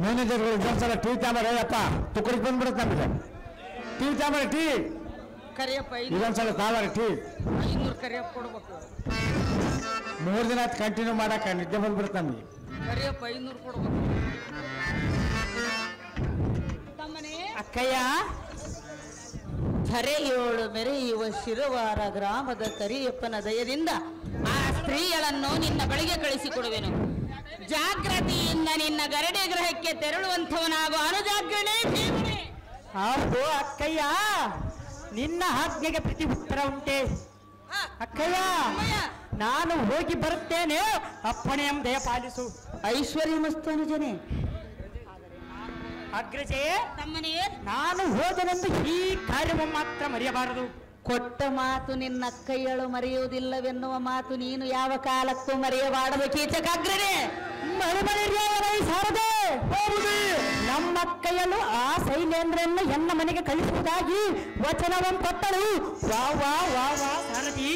ಮ್ಯಾನೇಜರ್ಗಳು ಇದೊಂದ್ಸಲ ಟೀ ತಾಂಬಾರ ಅಪ್ಪ ತುಕಡಿಗೆ ಬಂದ್ಬಿಡುತ್ತೆ ನಮಗೆ. ಟೀ ತಾಂಬಾರ ಟೀ ಕರಿಯಪ್ಪ ಇದೊಂದ್ಸಲ ತಾಂಬಾರ ಟೀ 500 ಕರಿಯಪ್ಪ ಕೊಡ್ಬೇಕು. 3 ದಿನ ಕಂಟಿನ್ಯೂ ಮಾಡಕ್ಕೆ ನಿದ್ದೆ ಬಂದ್ಬಿಡುತ್ತೆ ನಮಗೆ. ಕರಿಯಪ್ಪ 500 ಕೊಡ್ಬೇಕು. ಅಕ್ಕಯ್ಯ ಧರೆಯೋಳು ಮೆರೆಯುವ ಶಿರವಾರ ಗ್ರಾಮದ ಕರಿಯಪ್ಪನ ದಯದಿಂದ ಆ ಸ್ತ್ರೀಗಳನ್ನು ನಿನ್ನ ಬಳಿಗೆ ಕಳಿಸಿಕೊಡುವೆನು. ಜಾಗೃತಿಯಿಂದ ನಿನ್ನ ಗರಡೆ ಗ್ರಹಕ್ಕೆ ತೆರಳುವಂಥವನಾಗೋ ಅನುಜಾಗ್ರಣೆ. ಹೌದು ಅಕ್ಕಯ್ಯ, ನಿನ್ನ ಆಜ್ಞೆಗೆ ಪ್ರತಿ ಉತ್ತರ ಉಂಟೆ. ಅಕ್ಕಯ್ಯ, ನಾನು ಹೋಗಿ ಬರುತ್ತೇನೆ, ಅಪ್ಪಣೆ ದಯ ಪಾಲಿಸು. ಐಶ್ವರ್ಯ ಮಸ್ತು ಅನುಜನೆ. ಅಗ್ರಜೆ, ತಮ್ಮನೇ, ನಾನು ಹೋದನೆಂದು ಈ ಕಾರ್ಯವನ್ನು ಮಾತ್ರ ಮರೆಯಬಾರದು. ಕೊಟ್ಟ ಮಾತು ನಿನ್ನ ಕೈಯಳು ಮರೆಯುವುದಿಲ್ಲವೆನ್ನುವ ಮಾತು ನೀನು ಯಾವ ಕಾಲಕ್ಕೂ ಮರೆಯಬಾರದು. ಕೀಚಕಾಗ್ರನೆ ಸಾರದೆ ನಮ್ಮ ಕೈಯಲು ಆ ಶೈಲೇಂದ್ರನ್ನು ಎನ್ನ ಮನೆಗೆ ಕಳಿಸುವುದಾಗಿ ವಚನವನ್ನು ಕೊಟ್ಟಳು. ವಾ ವಾ ವಾ ವಾ ಸಾರಥಿ,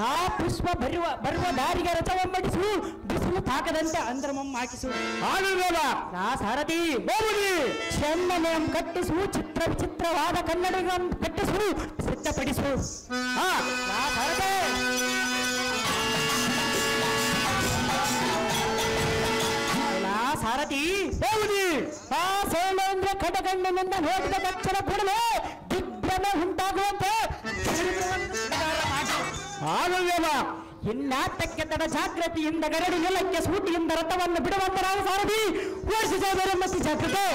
ಆ ಪುಷ್ಪ ಬರುವ ದಾರಿಗೆ ರಥವನ್ನಿಸು, ಬಿಸಿಲು ತಾಕದಂತೆ ಅಂದ್ರಮಮ್ಮ ಹಾಕಿಸು. ನಾ ಸಾರಥಿ ಚೆನ್ನನೆ ಕಟ್ಟಿಸು, ಚಿತ್ರ ವಿಚಿತ್ರವಾದ ಕನ್ನಡಿಗಳನ್ನು ಕಟ್ಟಿಸು, ಸಿದ್ಧಪಡಿಸು. ನಾ ಸಾರಥಿ ಸಾರಥಿ ಹೌದಿ. ಆ ಶೈಲೇಂದ್ರ ಕಡಗಣ್ಣಿನಿಂದ ನೋಡಿದ ತಕ್ಷಣ ಕೂಡಲೇ ದಿಗ್ಭ್ರಮೆ ಉಂಟಾಗುವಂತೆ ಆಗಲ್ವೇನ. ಇನ್ನಾಟಕ್ಕೆ ತಡ ಜಾಗೃತಿಯಿಂದ ಗರಡಿ ನೆಲಕ್ಕೆ ಸೂಟಿಯಿಂದ ರಥವನ್ನು ಬಿಡುವಂತ ನಾವು ಸಾರಥಿ ಓಡಿಸಿ ಜಾಗರ ಮತ್ತು ಜಾಗೃತೆ.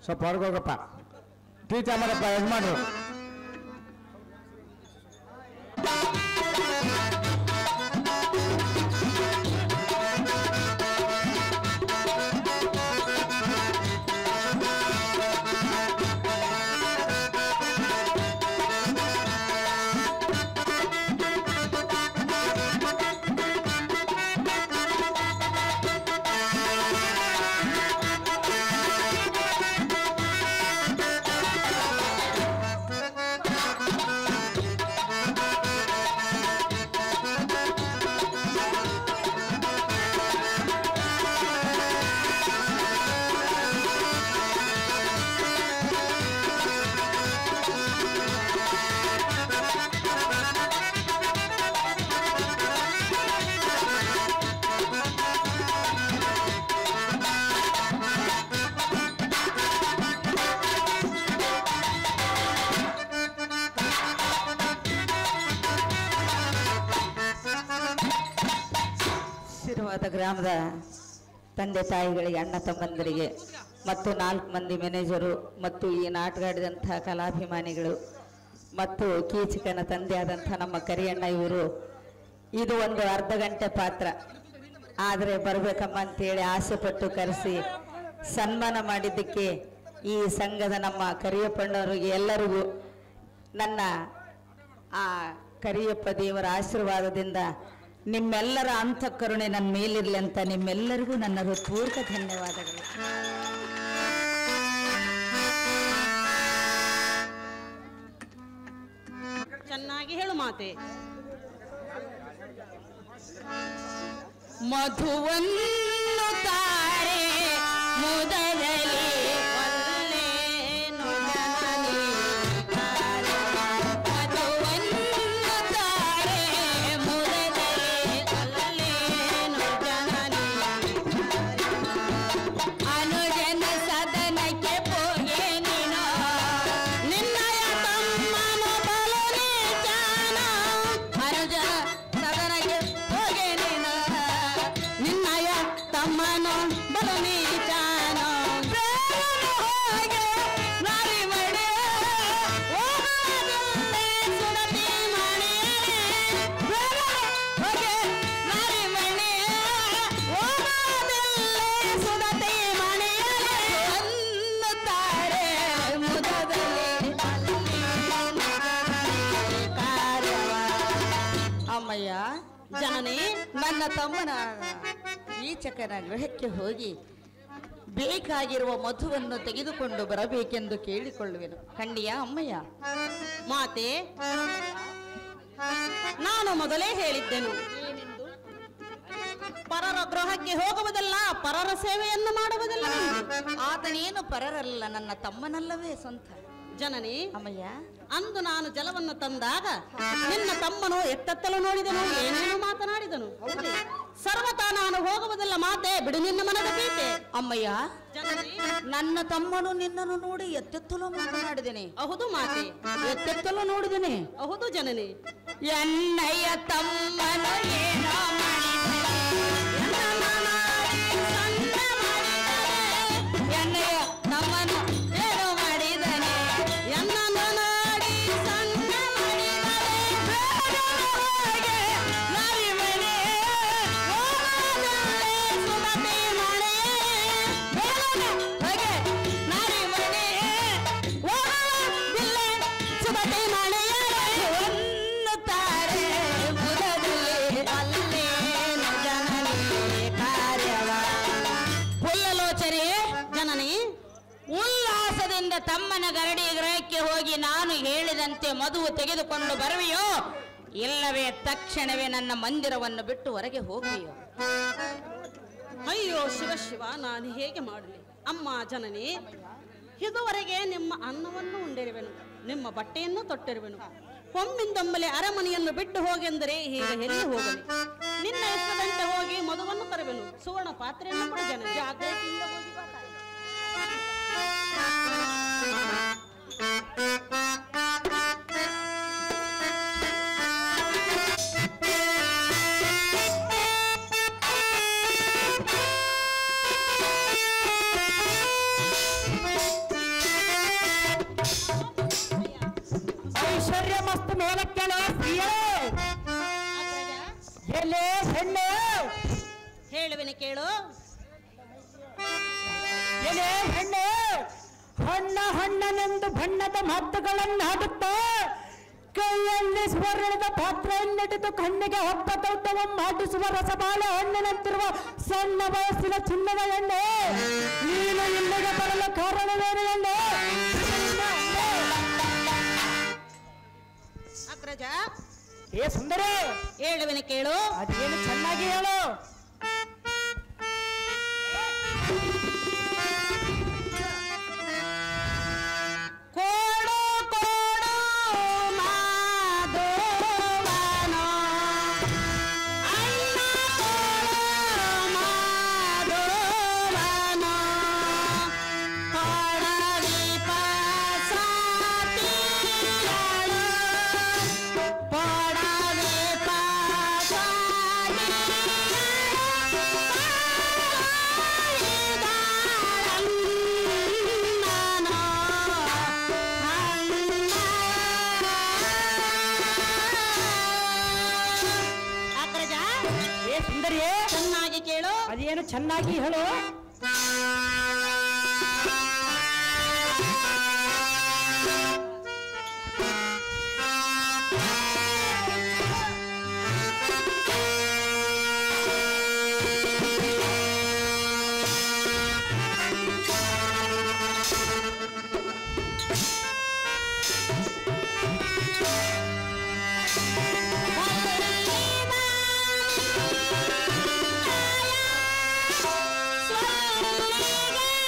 ಸ್ವಲ್ಪ ಹೊರಗೋಗಪ್ಪ. ಟೀ ಚಾಮರಪ್ಪ ಯಜಮಾನ್ರು. ಗ್ರಾಮದ ತಂದೆ ತಾಯಿಗಳಿಗೆ, ಅಣ್ಣ ತಮ್ಮಂದರಿಗೆ ಮತ್ತು 4 ಮಂದಿ ಮ್ಯಾನೇಜರು ಮತ್ತು ಈ ನಾಟಗಾಡಿದಂತಹ ಕಲಾಭಿಮಾನಿಗಳು ಮತ್ತು ಕೀಚಕನ ತಂದೆ ಆದಂಥ ನಮ್ಮ ಕರಿಯಣ್ಣ, ಇವರು ಇದು ಒಂದು ಅರ್ಧ ಗಂಟೆ ಪಾತ್ರ, ಆದರೆ ಬರಬೇಕಮ್ಮ ಅಂತೇಳಿ ಆಸೆಪಟ್ಟು ಕರೆಸಿ ಸನ್ಮಾನ ಮಾಡಿದ್ದಕ್ಕೆ ಈ ಸಂಘದ ನಮ್ಮ ಕರಿಯಪ್ಪಣ್ಣವರಿಗೆ ಎಲ್ಲರಿಗೂ ನನ್ನ ಆ ಕರಿಯಪ್ಪ ದೇವರ ಆಶೀರ್ವಾದದಿಂದ ನಿಮ್ಮೆಲ್ಲರ ಅಂತಃಕರುಣೆ ನನ್ನ ಮೇಲಿರಲಿ ಅಂತ ನಿಮ್ಮೆಲ್ಲರಿಗೂ ನನ್ನ ಹೃತ್ಪೂರ್ವಕ ಧನ್ಯವಾದಗಳು. ಚೆನ್ನಾಗಿ ಹೇಳು ಮಾತೆ. ಮಧುವನ್ನು ತಾರೆ ಮುದದಲ್ಲಿ ತಮ್ಮನೋ ಬಲನಿ ಚಾನೋ ಅಮ್ಮಯ್ಯ, ಜನನಿ ನನ್ನ ತಮ್ಮನ ಈಚಕನ ಗೃಹಕ್ಕೆ ಹೋಗಿ ಬೇಕಾಗಿರುವ ಮಧುವನ್ನು ತೆಗೆದುಕೊಂಡು ಬರಬೇಕೆಂದು ಕೇಳಿಕೊಳ್ಳುವೆನು. ಖಂಡಿಯ ಅಮ್ಮಯ್ಯ? ಮಾತೆ, ನಾನು ಮೊದಲೇ ಹೇಳಿದ್ದೆನು, ಪರರ ಗೃಹಕ್ಕೆ ಹೋಗುವುದಲ್ಲ, ಪರರ ಸೇವೆಯನ್ನು ಮಾಡುವುದಿಲ್ಲ. ಆತನೇನು ಪರರಲ್ಲ, ನನ್ನ ತಮ್ಮನಲ್ಲವೇ ಸ್ವಂತ. ಜನನಿ ಅಮ್ಮಯ್ಯ, ಅಂದು ನಾನು ಜಲವನ್ನು ತಂದಾಗ ನಿನ್ನ ತಮ್ಮನು ಎತ್ತೆತ್ತಲು ನೋಡಿದನು, ಏನೇನು ಮಾತನಾಡಿದನು. ಸರ್ವತಾ ನಾನು ಹೋಗುವುದಿಲ್ಲ ಮಾತೆ, ಬಿಡು ನಿನ್ನ ಮನದ ಪ್ರೀತೆ. ಅಮ್ಮಯ್ಯ, ಜನನಿ ನನ್ನ ತಮ್ಮನು ನಿನ್ನನ್ನು ನೋಡಿ ಎತ್ತೆತ್ತಲು ಮಾತನಾಡಿದ್ದೇನೆ. ಹೌದು ಮಾತೆ, ಎತ್ತೆತ್ತಲು ನೋಡಿದ್ದೇನೆ. ಹೌದು ಜನನಿ. ಎನ್ನಯ್ಯ ತಮ್ಮನು ಏನೋ ಎನ್ನಯ್ಯ ನಮ್ಮನು ಏನೋ ಮಾಡಿದನೆ, ಎನ್ನನ್ನು ನೋಡಿ ಸಣ್ಣ ಉಲ್ಲಾಸದಿಂದ ತಮ್ಮನ ಗರಡಿ ಗೃಹಕ್ಕೆ ಹೋಗಿ ನಾನು ಹೇಳಿದಂತೆ ಮಧುವು ತೆಗೆದುಕೊಂಡು ಬರುವೆಯೋ, ಇಲ್ಲವೇ ತಕ್ಷಣವೇ ನನ್ನ ಮಂದಿರವನ್ನು ಬಿಟ್ಟು ಹೊರಗೆ ಹೋಗುವೆಯೋ? ಅಯ್ಯೋ ಶಿವ ಶಿವ, ನಾನು ಹೇಗೆ ಮಾಡಲಿ ಅಮ್ಮ ಜನನಿ. ಇದುವರೆಗೆ ನಿಮ್ಮ ಅನ್ನವನ್ನು ಉಂಡಿರುವೆನು, ನಿಮ್ಮ ಬಟ್ಟೆಯನ್ನು ತೊಟ್ಟಿರುವೆನು. ಒಮ್ಮಿಂದೊಮ್ಮಲೆ ಅರಮನೆಯನ್ನು ಬಿಟ್ಟು ಹೋಗೆಂದರೆ ಈಗ ಎಲ್ಲಿ ಹೋಗಲಿ? ನಿನ್ನ ಇಷ್ಟದಂತೆ ಹೋಗಿ ಮಧುವನ್ನು ತರುವೆನು, ಸುವರ್ಣ ಪಾತ್ರೆಯನ್ನು ಕೂಡ ಜನ ಜಾಗ್ರತೆಯಿಂದ ಹೋಗಿ ಬಾ ತಾಯಿ. ಐಶ್ವರ್ಯ ಮಸ್ತ್ ಮೇಲಕ್ಕೆಳ ಸ್ತ್ರೀಯೇ, ಎಲೆ ಹೆಣ್ಣೆ, ಹೇಳುವೆನು ಕೇಳು. ಎಲೆ ಹೆಣ್ಣೆ, ಹಣ್ಣನೆಂದು ಬಣ್ಣದ ಮಾತುಗಳನ್ನು ಆಡುತ್ತಾ ಕೈಯಲ್ಲಿ ಸ್ವರ್ಣದ ಪಾತ್ರೆಯನ್ನಿಟ್ಟು ಕಣ್ಣಿಗೆ ಹಬ್ಬದೌತವ ಮಾಡಿಸುವ ರಸಬಾಳ ಹಣ್ಣಿನಂತಿರುವ ಸಣ್ಣ ವಯಸ್ಸಿನ ಚಿನ್ನದ ಎಣ್ಣೆ, ನೀನು ಇಲ್ಲಿಗೆ ಬರಲು ಕಾರಣವೇನು ಎಣ್ಣೆ? ಅಗ್ರಜ ಏ ಸುಂದರಿ, ಹೇಳುವೆನು ಕೇಳು. ಅದೇನು ಚೆನ್ನಾಗಿ ಹೇಳು. ಕೋಡು ಕೋಡು ಮಾಧವನೋ, ಅಣ್ಣ ಕೋಡು ಮಾಧವನೋ, ಕೊಡದೀಪ ಸಾತಿಯಾಳು, ಕೊಡದೀಪ ಅಗ್ರಜ ಏ ಸುಂದರಿಯೇ, ಚೆನ್ನಾಗಿ ಕೇಳು. ಅದೇನು ಚೆನ್ನಾಗಿ ಹೇಳು. ಸ್ವರ್ಣಿಗೆ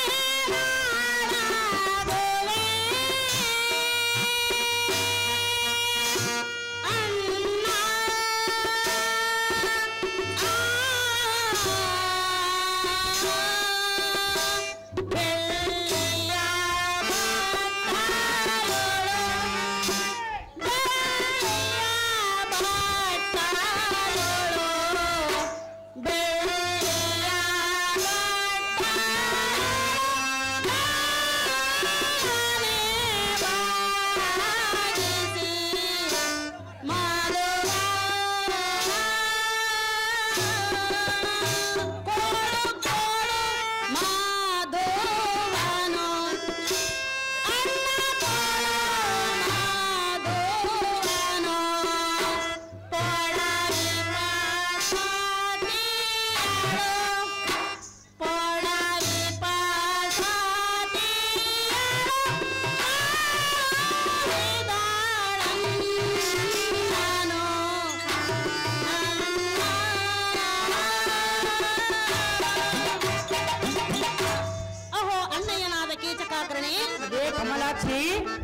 ಜಡಜಾಕ್ಷಿ,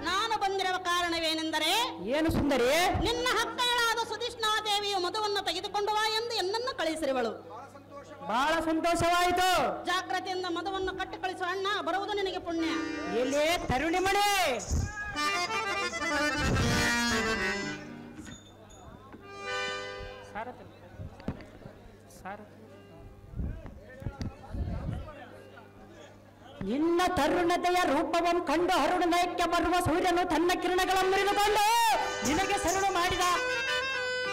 ನಾನು ಬಂದಿರುವ ಕಾರಣವೇನೆಂದರೆ ಏನು ಸುಂದರಿ? ನಿನ್ನ ಹಕ್ಕಳಾದ ಸುಧಿಷ್ಣಾದೇವಿಯು ಮಧುವನ್ನು ತೆಗೆದುಕೊಂಡು ಬಾ ಎಂದು ಎನ್ನನ್ನು ಕಳಿಸಿರುವಳು. ಬಹಳ ಸಂತೋಷವಾಯಿತು. ಜಾಗ್ರತೆಯಿಂದ ಮಧುವನ್ನು ಕಟ್ಟಿ ಕಳಿಸು ಅಣ್ಣ, ಬರುವುದು ನಿನಗೆ ಪುಣ್ಯ. ಎಲ್ಲಿ ತರುಣಿ ಮಣಿ? ನಿನ್ನ ತರುಣತೆಯ ರೂಪವನ್ನು ಕಂಡು ಅರುಣನಯಕ್ಕೆ ಬರುವ ಸೂರ್ಯನು ತನ್ನ ಕಿರಣಗಳನ್ನು ಹಿಡಿದುಕೊಂಡು ನಿನಗೆ ಶರಣು ಮಾಡಿದ.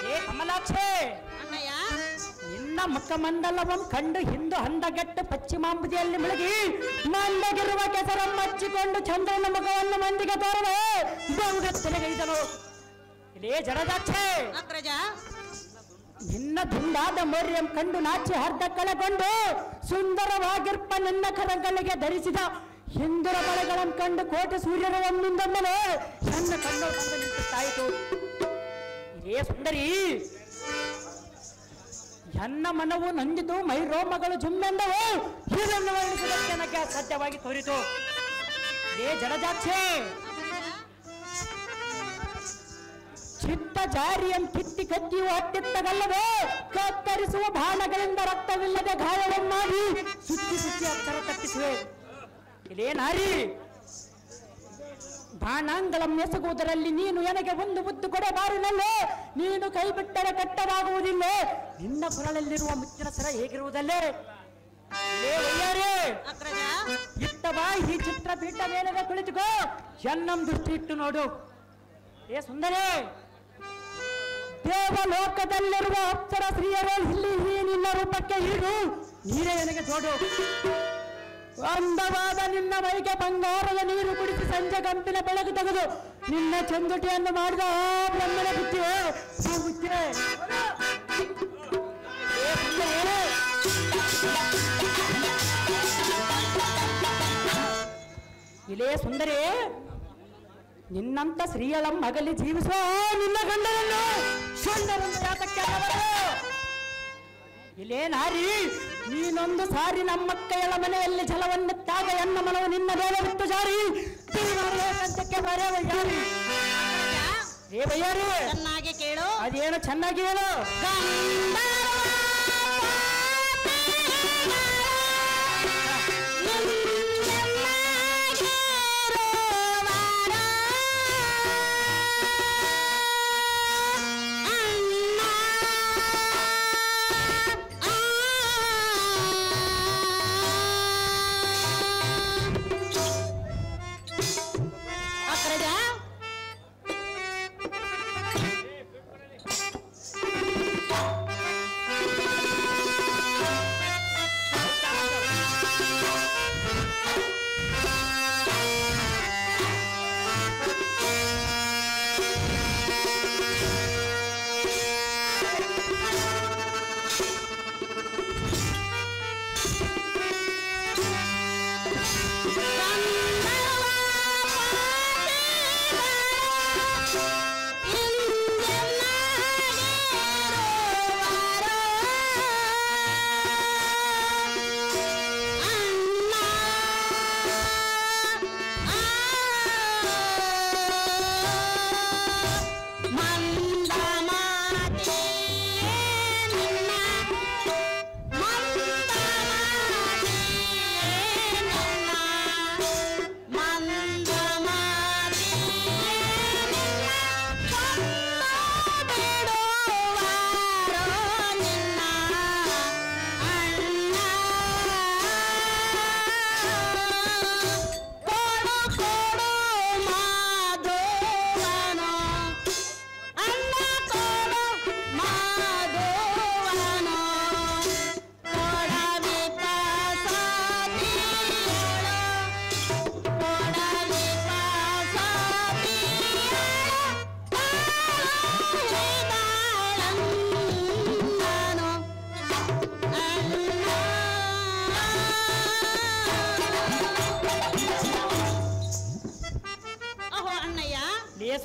ಏ ಕಮಲಾಕ್ಷೆ, ಅಣ್ಣಯ್ಯ, ನಿನ್ನ ಮುಖಮಂಡಲವನ್ನು ಕಂಡು ಹಿಂದು ಹಂದಗೆಟ್ಟು ಪಶ್ಚಿಮಾಂಬುದಿಯಲ್ಲಿ ಮುಳುಗಿ ಮಂದಗಿರುವ ಕೆಸರನ್ನು ಹಚ್ಚಿಕೊಂಡು ಚಂದ್ರನ ಮುಖವನ್ನು ಮಂದಿಗೆ ತೋರದೆ ಬಹುಗತ್ತಲೆಗೈದನು. ಇದೇ ಜಡಜಾಕ್ಷೆ, ಅಗ್ರಜ, ನಿನ್ನ ದುಂಡಾದ ಮೌರ್ಯಂ ಕಂಡು ನಾಚಿ ಹರ್ಧ ಕಳೆಗೊಂಡು ಸುಂದರವಾಗಿರ್ಪ ನಿನ್ನ ಕರಗಳಿಗೆ ಧರಿಸಿದ ಹಿಂದುರ ಬಳೆಗಳನ್ನು ಕಂಡು ಕೋಟೆ ಸೂರ್ಯನ ಒಮ್ಮಿಂದೊಮ್ಮನೆ ಸಣ್ಣ ಕಣ್ಣು ಬಂದು ನಿಂತಾಯಿತು. ಇದೇ ಸುಂದರಿ, ಎನ್ನ ಮನವು ನಂದಿತು, ಮೈ ರೋಮಗಳು ಜುಮ್ಮೆಂದವು, ಇದನ್ನು ವರ್ಣಿಸುವುದಕ್ಕೆ ನನಗೆ ಅಸಾಧ್ಯವಾಗಿ ತೋರಿತು. ಇದೇ ಜಡಜಾಕ್ಷೆ, ಚಿತ್ತ ಜಾರಿಯಂ ಕಿತ್ತಿ ಕತ್ತಿಯು ಹತ್ತಿತ್ತಗಲ್ಲದೆ ಕತ್ತರಿಸುವ ಬಾಣಗಳಿಂದ ರಕ್ತವಿಲ್ಲದೆ ಗಾಯವನ್ನಾಗಿ ಸುತ್ತಿ ಸುತ್ತಿ ಅಕ್ಷರ ತಪ್ಪಿಸುವೆ. ಇದೇ ನಾರಿ, ಬಾಣಾಂಗಳಂ ಎಸಗುವುದರಲ್ಲಿ ನೀನು ನನಗೆ ಒಂದು ಮುದ್ದು ಕೊಡಬಾರನಲ್ಲೇ, ನೀನು ಕೈ ಬಿಟ್ಟರೆ ಕಟ್ಟವಾಗುವುದಿಲ್ಲ. ನಿನ್ನ ಕೊರಳಲ್ಲಿರುವ ಮುಚ್ಚಿನ ಸರ ಹೇಗಿರುವುದಲ್ಲೇ? ಅಗ್ರಜ, ಇತ್ತ ಬಾ, ಈ ಚಿತ್ರಪೀಠ ಮೇಲೆ ಕುಳಿತುಕೋ, ಎನ್ನಂ ದೃಷ್ಟಿ ಇಟ್ಟು ನೋಡು. ಏ ಸುಂದರಿ, ದೇವಲೋಕದಲ್ಲಿರುವ ಅಪ್ಸರ ಸ್ತ್ರೀಯರು ಇಲ್ಲಿ ಈ ನಿನ್ನ ರೂಪಕ್ಕೆ ಹೀರು, ನೀರೇ ನನಗೆ ಜೋಡು. ಅಂದವಾದ ನಿನ್ನ ಮೈಗೆ ಬಂಗಾರದ ನೀರು ಕುಡಿಸಿ ಸಂಜೆ ಕಂಪಿನ ಬೆಳಕು ತೆಗೆದು ನಿನ್ನ ಚಂದುಟಿಯನ್ನು ಮಾಡಿದ ಆ ಬ್ರಹ್ಮನ ಬುದ್ಧಿಯೇ ಬುದ್ಧಿಯೇ. ಇಲ್ಲೇ ಸುಂದರಿ, ನಿನ್ನಂತ ಶ್ರೀಯಳಂ ಮಗಲಿ ಜೀವಿಸುವ ನಿನ್ನ ಗಂಡನನ್ನು ಸುಂದರನ್ನು ಯಾತಕ್ಕೆ ಅನ್ನಬಾರದು? ಇಲ್ಲೇ ನಾರಿ, ನೀನೊಂದು ಸಾರಿ ನಮ್ಮಕ್ಕಳ ಮನೆಯಲ್ಲಿ ಜಲವನ್ನೆತ್ತಾಗ ಎನ್ನ ಮನವು ನಿನ್ನ ಮೇಲೆ ಬಿಟ್ಟು ಜಾರಿ ಕಂಚಕ್ಕೆ ಬರೆಯುವ ಯಾರಿ ರೇವಯ್ಯಾರಿ, ಚೆನ್ನಾಗಿ ಕೇಳು. ಅದೇನು ಚೆನ್ನಾಗಿ ಹೇಳು.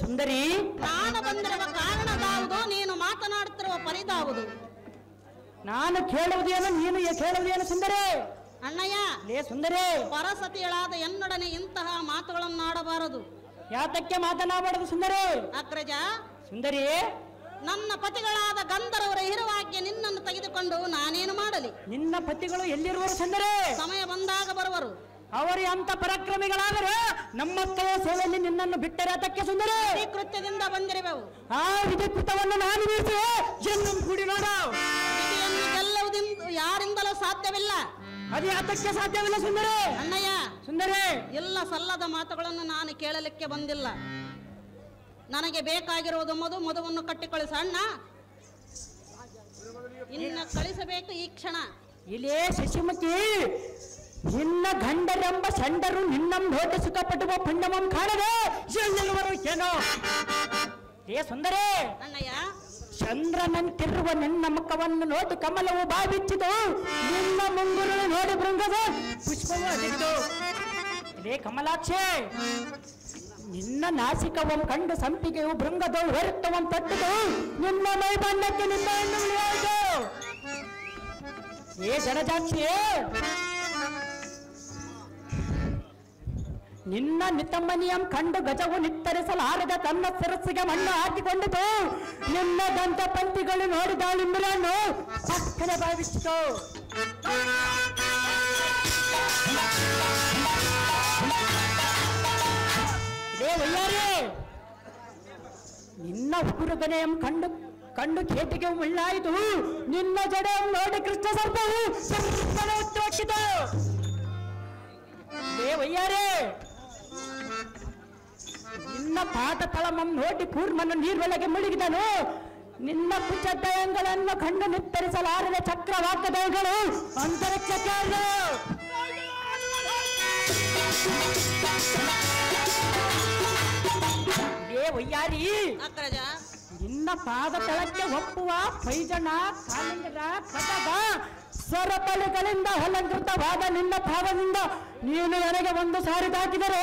ಸುಂದರಿ, ನಾನು ಬಂದಿರುವ ಕಾರಣದಾವುದು, ನೀನು ಮಾತನಾಡುತ್ತಿರುವ ಪರಿದಾವುದು? ನಾನು ಕೇಳುವುದೇನು, ನೀನು ಕೇಳುವುದೇನು ಸುಂದರಿ? ಅಣ್ಣಯ್ಯ, ಲೇ ಸುಂದರಿ, ಪರಸತಿಗಳಾದ ಎನ್ನೊಡನೆ ಇಂತಹ ಮಾತುಗಳನ್ನಾಡಬಾರದು. ಯಾತಕ್ಕೆ ಮಾತನಾಡಬಾರದು ಸುಂದರಿ? ಅಗ್ರಜ, ಸುಂದರಿ, ನನ್ನ ಪತಿಗಳಾದ ಗಂಧರ್ವರ ಹಿರುವಾಗ್ಯ ನಿನ್ನನ್ನು ತೆಗೆದುಕೊಂಡು ನಾನೇನು ಮಾಡಲಿ? ನಿನ್ನ ಪತಿಗಳು ಎಲ್ಲಿರುವರು ಸುಂದರಿ? ಸಮಯ ಬಂದಾಗ ಬರುವರು. ಅವರು ಅಂತ ಪರಾಕ್ರಮಿಗಳಾದರೆ ನಮ್ಮಕ್ಕಳ ಸೇವೆಯಲ್ಲಿ ನಿನ್ನನ್ನು ಬಿಟ್ಟರೆ ಅದಕ್ಕೆ ಸುಂದರಿ? ಈ ಕೃತ್ಯದಿಂದ ಬಂದಿರುವೆವು. ಆ ವಿಧಿಕೃತವನ್ನು ನಾನು ಮೀರಿಸಿ ಜನ್ನು ಕೂಡಿ ನೋಡ. ವಿಧಿಯನ್ನು ಗೆಲ್ಲುವುದೆಂದು ಯಾರಿಂದಲೂ ಸಾಧ್ಯವಿಲ್ಲ. ಅದು ಯಾತಕ್ಕೆ ಸಾಧ್ಯವಿಲ್ಲ ಸುಂದರಿ? ಅಣ್ಣಯ್ಯ, ಸುಂದರಿ, ಎಲ್ಲ ಸಲ್ಲದ ಮಾತುಗಳನ್ನು ನಾನು ಕೇಳಲಿಕ್ಕೆ ಬಂದಿಲ್ಲ. ನನಗೆ ಬೇಕಾಗಿರುವುದು ಮದುವನ್ನು ಕಟ್ಟಿಕಳಿಸ ಅಣ್ಣ. ಇನ್ನು ಕಳಿಸಬೇಕು ಈ ಕ್ಷಣ. ಇಲ್ಲೇ ಶಶಿಮತಿ, ನಿನ್ನ ಗಂಡರೆಂಬ ಸಂಡರು ನಿನ್ನಂ ದೊಡ್ಡ ಸುಖಪಟ್ಟುವ ಪುಣ್ಯಮಂ ಕಾಣದೆ ಎಲ್ಲಿರುವರು ಏನೋ? ಏ ಸುಂದರೇ, ಅಣ್ಣಯ್ಯ, ಚಂದ್ರನಂತಿರುವ ನಿನ್ನ ಮುಖವನ್ನು ನೋಡಿ ಕಮಲವು ಬಾವಿಚ್ಚಿತು, ನಿನ್ನ ಮುಂಗುರು ನೋಡಿ ಬೃಂಗದ ಪುಷ್ಪವು ಅದಿತ್ತು. ಇದೇ ಕಮಲಾಕ್ಷೆ, ನಿನ್ನ ನಾಸಿಕವಂ ಕಂಡು ಸಂಪಿಗೆಯು ಬೃಂಗದವು ಹೊರತವಂ ತಟ್ಟಿತು, ನಿನ್ನ ಮೈ ಬಣ್ಣಕ್ಕೆ ನಿನ್ನ ಹೆಣ್ಣು ಉಳಿಯಾಯಿತು. ಏ ಜಡಜಾಕ್ಷಿಯೇ, ನಿನ್ನ ನಿತಮ್ಮನಿಯಂ ಕಂಡು ಗಜವು ನಿತ್ತರಿಸಲಾರದ ತನ್ನ ಶಿರಸ್ಸಿಗೆ ಮಣ್ಣು ಹಾಕಿಕೊಂಡಿತು, ನಿನ್ನ ದಂತ ಪಂಕ್ತಿಗಳು ನೋಡಿದಾಳಿಂಬುಲನ್ನು ಪಕ್ಕನೆ ಭಾವಿಸಿತು. ಇದೇ ವಯ್ಯಾರಿ, ನಿನ್ನ ಉಗುರುಗನೆಯಂ ಕಂಡು ಕೇಟಿಗೆ ಮುಳ್ಳಾಯಿತು, ನಿನ್ನ ಜಡೆಯಂ ನೋಡಿ ಕೃಷ್ಣ ಸರ್ಪವು ಹೊತ್ತಿತು. ಇದೇ ವಯ್ಯಾರಿ, ನಿನ್ನ ಪಾದ ತಳಮಂ ನೋಡಿ ಕೂರ್ಮನ್ನು ನೀರೊಳಗೆ ಮುಳುಗಿದನು, ನಿನ್ನ ಕುಚದಯಗಳನ್ನು ಕಂಡು ನಿತ್ತರಿಸಲಾರದ ಚಕ್ರವಾಕದಗಳು ಅಂತರಿಕ್ಷಕ್ಕೆ. ಏ ವಯ್ಯಾರಿ, ಅಗ್ರಜ, ನಿನ್ನ ಪಾದ ತಳಕ್ಕೆ ಒಪ್ಪುವ ಪೈಜನ ಕಾಲಿಂಗದ ಕಟಕ ಸ್ವರತಳಿಗಳಿಂದ ಅಲಂಕೃತವಾದ ನಿನ್ನ ಪಾದದಿಂದ ನೀನು ನನಗೆ ಒಂದು ಸಾರಿ ತಾಕಿದರೆ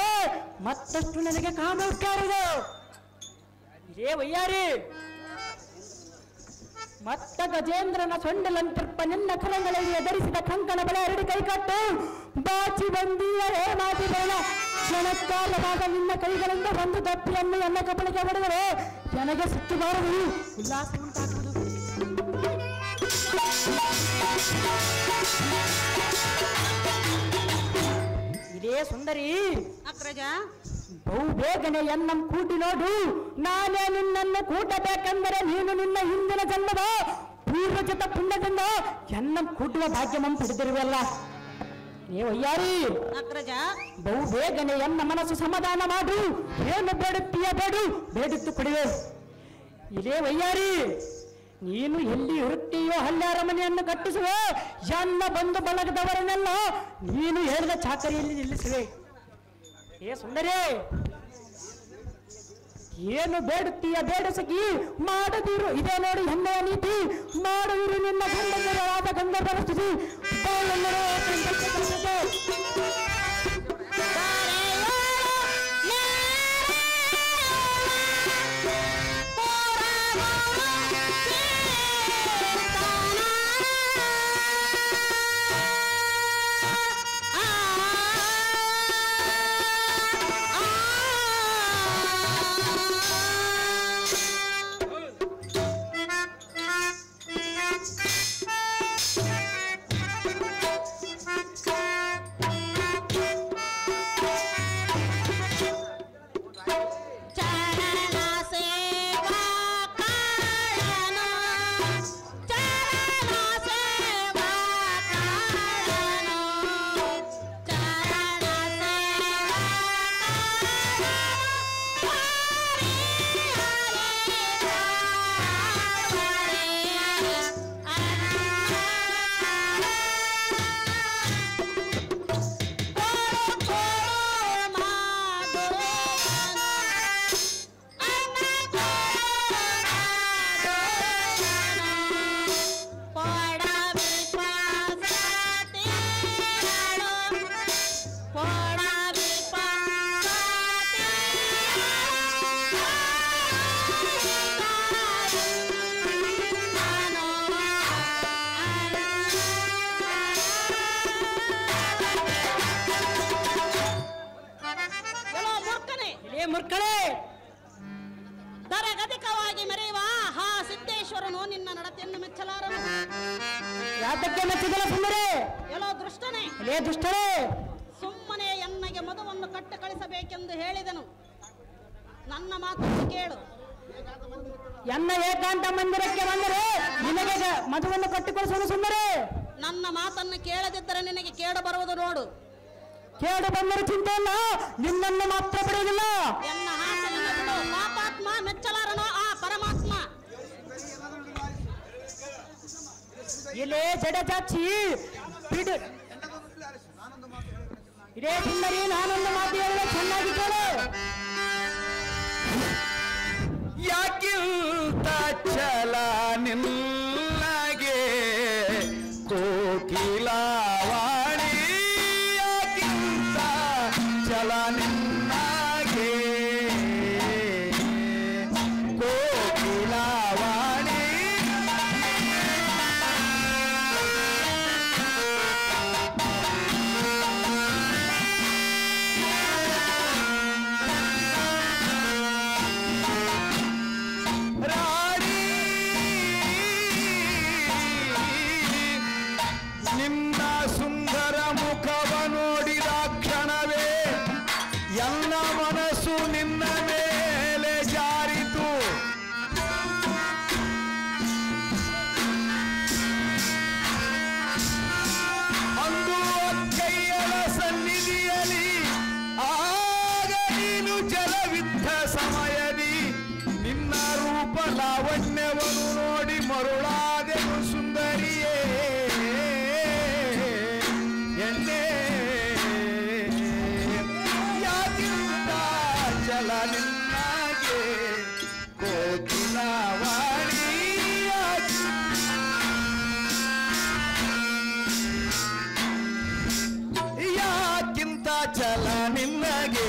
ಮತ್ತಷ್ಟು ನನಗೆ ಕಾಮೋತ್ಕಾರಿದೆ. ಇದೇ ವಯ್ಯಾರಿ, ಮತ್ತ ಗಜೇಂದ್ರನ ಸೊಂಡಲಂತಿರ್ಪ ನಿನ್ನ ಕರಗಳಲ್ಲಿ ಧರಿಸಿದ ಕಂಕಣ ಬಳೆ ಎರಡು ಕೈಕಟ್ಟು ಬಾಚಿ ಬಂದೀಯರೇ ಮಾತಿ ಬೇಡ. ಕ್ಷಣಕಾಲವಾದ ನಿನ್ನ ಕೈಗಳಿಂದ ಒಂದು ದಪ್ಪಿಯನ್ನು ಎನ್ನ ಕಪಳಿಗೆ ಹೊಡೆದರೆ ನನಗೆ ಸಿಕ್ಕಬಾರದು, ಉಲ್ಲಾಸ ಉಂಟಾಗುವುದು. ಇದೇ ಸುಂದರಿ, ಅಗ್ರಜ, ಬಹುಬೇಗನೆ ಎನ್ನಂ ಕೂಟಿ ನೋಡು, ನಾನೇ ನಿನ್ನನ್ನು ಕೂಟಬೇಕೆಂದರೆ ನೀನು ನಿನ್ನ ಹಿಂದಿನ ಜನ್ಮದ ಪೂರ್ವಜತ ಪುಣ್ಯದಿಂದ ಎನ್ನಂ ಕೂಟುವ ಭಾಗ್ಯಮಂ ಪಡೆದಿರುವಲ್ಲ. ಏ ವಯ್ಯಾರಿ, ಅಗ್ರಜ, ಬಹುಬೇಗನೆ ಎನ್ನ ಮನಸ್ಸು ಸಮಾಧಾನ ಮಾಡು, ಏನು ಬೇಡುತ್ತೀಯ ಬೇಡು, ಬೇಡುತ್ತು ಕೊಡುವೆ. ಇದೇ ವಯ್ಯಾರಿ, ನೀನು ಎಲ್ಲಿ ಇರುತ್ತೀಯೋ ಅಲ್ಲಿ ಅರಮನೆಯನ್ನು ಕಟ್ಟಿಸುವೆ, ಎನ್ನ ಬಂಧು ಬಳಗದವರನ್ನೆಲ್ಲ ನೀನು ಹೇಳಿದ ಚಾಕರಿಯಲ್ಲಿ ನಿಲ್ಲಿಸುವೆ. ಏ ಸುಂದರಿ, ಏನು ಬೇಡುತ್ತೀಯ ಬೇಡ ಸಖಿ, ಮಾಡದಿರು ಇದೇ ನೋಡಿ ಹೆಮ್ಮೆಯ ನೀತಿ, ಮಾಡುವಿರು ನಿನ್ನ ಗಂಡಂದರಾದ ಗಂಧರ್ವರ ಸ್ತುತಿ. ಮಾತೆಯನ್ನು ಮೆಚ್ಚಲಾರನು. ಯಾತಕ್ಕೆ ಮೆಚ್ಚಿದಲ್ಲ ಸುಂದರಿ? ಎಲ್ಲೋ ದೃಷ್ಟನೇ, ಲೇ ದುಷ್ಟರೇ, ಸುಮ್ಮನೆ ಎನ್ನಗೆ ಮದುವನ್ನು ಕಟ್ಟ ಕಳಿಸಬೇಕೆಂದು ಹೇಳಿದನು. ನನ್ನ ಮಾತನ್ನು ಕೇಳು. ಎನ್ನ ಏಕಾಂತ ಮಂದಿರಕ್ಕೆ ಬಂದರೆ ನಿನಗೆ ಮದುವನ್ನು ಕಟ್ಟಿಕೊಳಿಸೋನು ಸುಂದರಿ. ನನ್ನ ಮಾತನ್ನು ಕೇಳದಿದ್ದರೆ ನಿನಗೆ ಕೇಡು ಬರುವುದು ನೋಡು. ಕೇಡು ಬಂದರೆ ಚಿಂತೆ ಇಲ್ಲ, ನಿನ್ನನ್ನು ಮಾತ್ರ ಬಿಡುವುದಿಲ್ಲ. ಎನ್ನ ಹಾಸನನ್ನು ಬಿಡು. ಪಾಪಾತ್ಮ ಮೆಚ್ಚಲಾರನೋ ಆ ಪರಮಾತ್ಮ. ಇಲ್ಲೇ ಜಡಚಾಚಿ ಬಿಡು. ಇದೇ ಸುಂದರಿ, ನಾನೊಂದು ಮಾತು ಹೇಳಿದ್ರೆ ಚೆನ್ನಾಗಿ ಕೇಳು. ಯಾಕಿಂತ ಛಲ ನಿನ್ನಗೆ ಕೋಕಿಲವಾಣಿ, ಯಾಕಿಂತ ಛಲ ನಿನ್ನಗೆ ಕೋಕಿಲವಾಣಿ. ರಾಣಿ ನಿನ್ನ ಸುಂದರ ಮುಖವ ನೋಡಿದ ಕ್ಷಣವೇ ಎಲ್ಲ ಮನಸ್ಸು ನಿನ್ನ ಮೇಲೆ ಜಾರಿತು. ಅಂದು ಕೈಯಲ ಸನ್ನಿಧಿಯಲ್ಲಿ ಆಗ ನೀನು ಜಲವಿದ್ದ ಸಮಯದಿ ನಿನ್ನ ರೂಪ ಲಾವಣ್ಯವನ್ನು ನೋಡಿ ಮರುಳಾದೆನು ಸುಂದರಿಯೇ. ಎಣ್ಣೆ ಯಾಕಿಂತ ಜಲ ನಿನ್ನಾಗೆ ಕೋಕಿಲವಾಣಿ, ಯಾಕಿಂತ ಜಲ ನಿನ್ನಗೆ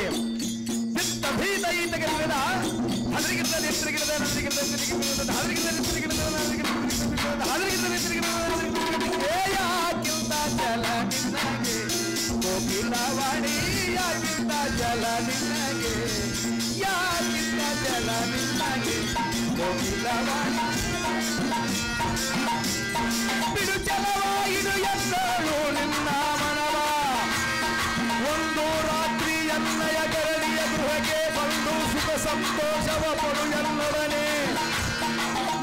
ಬಿತ್ತ ಭೀತ ಈತ ಗೆಲ್ಲದ ಅದರಿಗಿಂತ ನೆತ್ತರಿಗಿರದ ನದಿಗಿಂತ ಯಾಕಿಂತ ಜಲ ನಿನ್ನಗೆ ಕೋಕಿಲವಾಣಿ, ಯಾಕಿಂತ ಜಲ ನಿನ್ನಗೆ, ಯಾಕಿಂತ ಜಲ ನಿನ್ನಗೆ ಕೋಕಿಲವಾಣಿ. ಬಿಡು ಜಲವಾಯಿದು ಎಂದಳು ನಿನ್ನ ಮನವ, ಒಂದು ರಾತ್ರಿ ಎನ್ನಯ ಗರಡಿಯ ಗೃಹಕ್ಕೆ ಬಂದು ಸುಖ ಸಂತೋಷವ ಪಡು ಎನ್ನೊಡನೆ.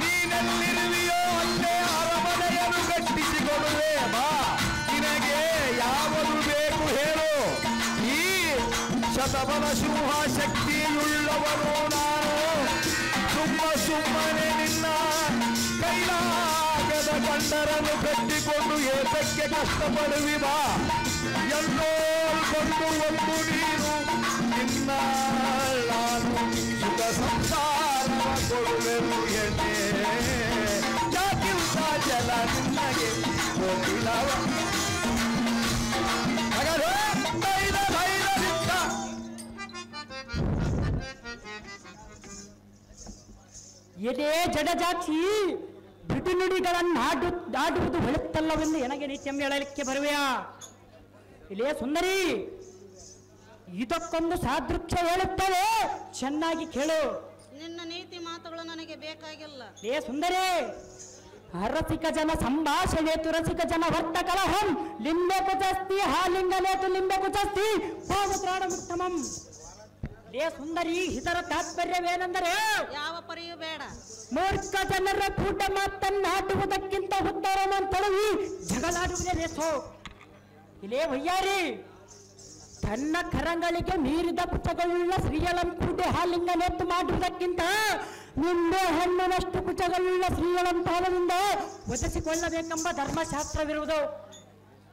ನೀನೆಲ್ಲಿರುವೆಯೋ ಅಲ್ಲೇ ಅರಮನೆಯನ್ನು ಕಟ್ಟಿಸಿಕೊಡುವೆ ಬಾ. ನಿನಗೆ ಯಾವುದು ಬೇಕು ಹೇಳು. ಈ ಶತಬಲ ಸಿಂಹ ಶಕ್ತಿಯುಳ್ಳವನು ನಾನು. ಸುಮ್ಮನೆ ನಿನ್ನ ಕೈಲಾಗದ ಗಂಡರನ್ನು ಕಟ್ಟಿಕೊಂಡು ಏತಕ್ಕೆ ಕಷ್ಟಪಡುವಿ ಬಾ. ಎಲ್ಲೋಲ್ಕೊಂಡು ಒಂದು ನೀನು ನಿನ್ನ ನಾನು ಸುಖ ಸಂಸಾರ ಕೊಡುವೆನು ಎಣ್ಣೆ. ಯಾಕಿಂತ ಜಲ ನಿನ್ನಗೆ ಕೋಕಿಲವ ಧೈರ್ಯದಿಂದ ಇದೇ ಜಡಜಾಕ್ಷಿ ಬಿಡು ನುಡಿಗಳನ್ನು ದಾಡುವುದು ಹೊಳೆತ್ತಲ್ಲವೆಂದು ನನಗೆ ನಿತ್ಯಂ ಹೇಳಲಿಕ್ಕೆ ಬರುವೆಯಾ? ಇಲ್ಲೇ ಸುಂದರಿ, ಇದಕ್ಕೊಂದು ಸಾದೃಶ್ಯ ಹೇಳುತ್ತವೆ, ಚೆನ್ನಾಗಿ ಕೇಳು. ನಿನ್ನ ನೀತಿ ಮಾತುಗಳು ನನಗೆ ಬೇಕಾಗಿಲ್ಲ. ಲೇ ಸುಂದರಿ, ಅರಸಿಕ ಜನ ಸಂಭಾಷಣೆ ತುರಸಿಕ ಜನ ವರ್ತ ಕಲಹಂ ಲಿಂಬೆ ಕುಚಸ್ತಿ ಹಾಲಿಂಗನೇತು ಲಿಂಬೆ ಕುಚಸ್ತಿ ಪಾವತ್ರಾಣ ಉತ್ತಮಂ. ಲೇ ಸುಂದರಿ, ಇದರ ತಾತ್ಪರ್ಯವೇನೆಂದರೆ ಯಾವ ಪರಿಯೂ ಬೇಡ. ಮೂರ್ಖ ಜನರ ಕೂಟ ಮಾತನ್ನಾಡುವುದಕ್ಕಿಂತ ಉತ್ತರವಂತಳವಿ ಜಗಳಾಡುವುದೇ ಲೇಸೋ. ಇಲ್ಲೇ ವಯ್ಯಾರಿ, ತನ್ನ ಕರಂಗಳಿಗೆ ಮೀರಿದ ಕುಚಗಳುಳ್ಳ ಸ್ತ್ರೀಯಳಂ ಕೂಡೆ ಹಾಲಿಂಗನೆತ್ತು ಮಾಡುವುದಕ್ಕಿಂತ ನಿಂಬೆ ಹಣ್ಣಿನಷ್ಟು ಕುಚಗಳುಳ್ಳ ಸ್ತ್ರೀಯಳಂ ಪಾದದಿಂದ ಒದಗಿಸಿಕೊಳ್ಳಬೇಕೆಂಬ ಧರ್ಮಶಾಸ್ತ್ರವಿರುವುದು.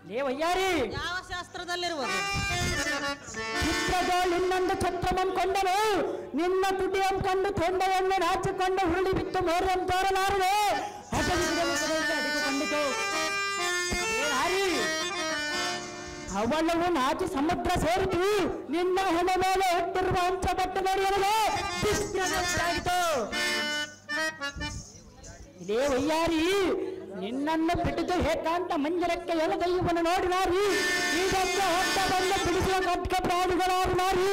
ಲೇ ವಯ್ಯಾರಿ, ಯಾವ ಶಾಸ್ತ್ರದಲ್ಲಿರುವುದು? ಚಿತ್ರದೋಳು ಇನ್ನೊಂದು ಛತ್ರಮಂ ಕೊಂಡನು, ನಿನ್ನ ತುಟಿಯಂ ಕಂಡು ತೊಂಡೆಯನ್ನು ನಾಚಿಕೊಂಡು ಹುರುಳಿ ಬಿತ್ತು ಮೋರಂ ತೋರಲಾರದೆ ಅಡಿದುಕೊಂಡಿತು. ಅವಳವು ನಾಚಿ ಸಮುದ್ರ ಸೇರಿತು, ನಿನ್ನ ಹೆಣೆ ಮೇಲೆ ಇಟ್ಟಿರುವ ಅಂಚಪಟ್ಟು ನಡೆಯಲು ಆಯಿತು. ಇದೇ ವಯ್ಯಾರಿ, ನಿನ್ನನ್ನು ಬಿಡಿದು ಏಕಾಂತ ಮಂದಿರಕ್ಕೆ ಎಳೆದೊಯ್ಯುವನು ನೋಡಿ ನಾರಿ. ಇದಕ್ಕೆ ಹೊತ್ತ ಬಂದು ಬಿಡಿಸುವ ಕಟ್ಟ ಪ್ರಾಣಿಗಳಾರು ನಾರಿ.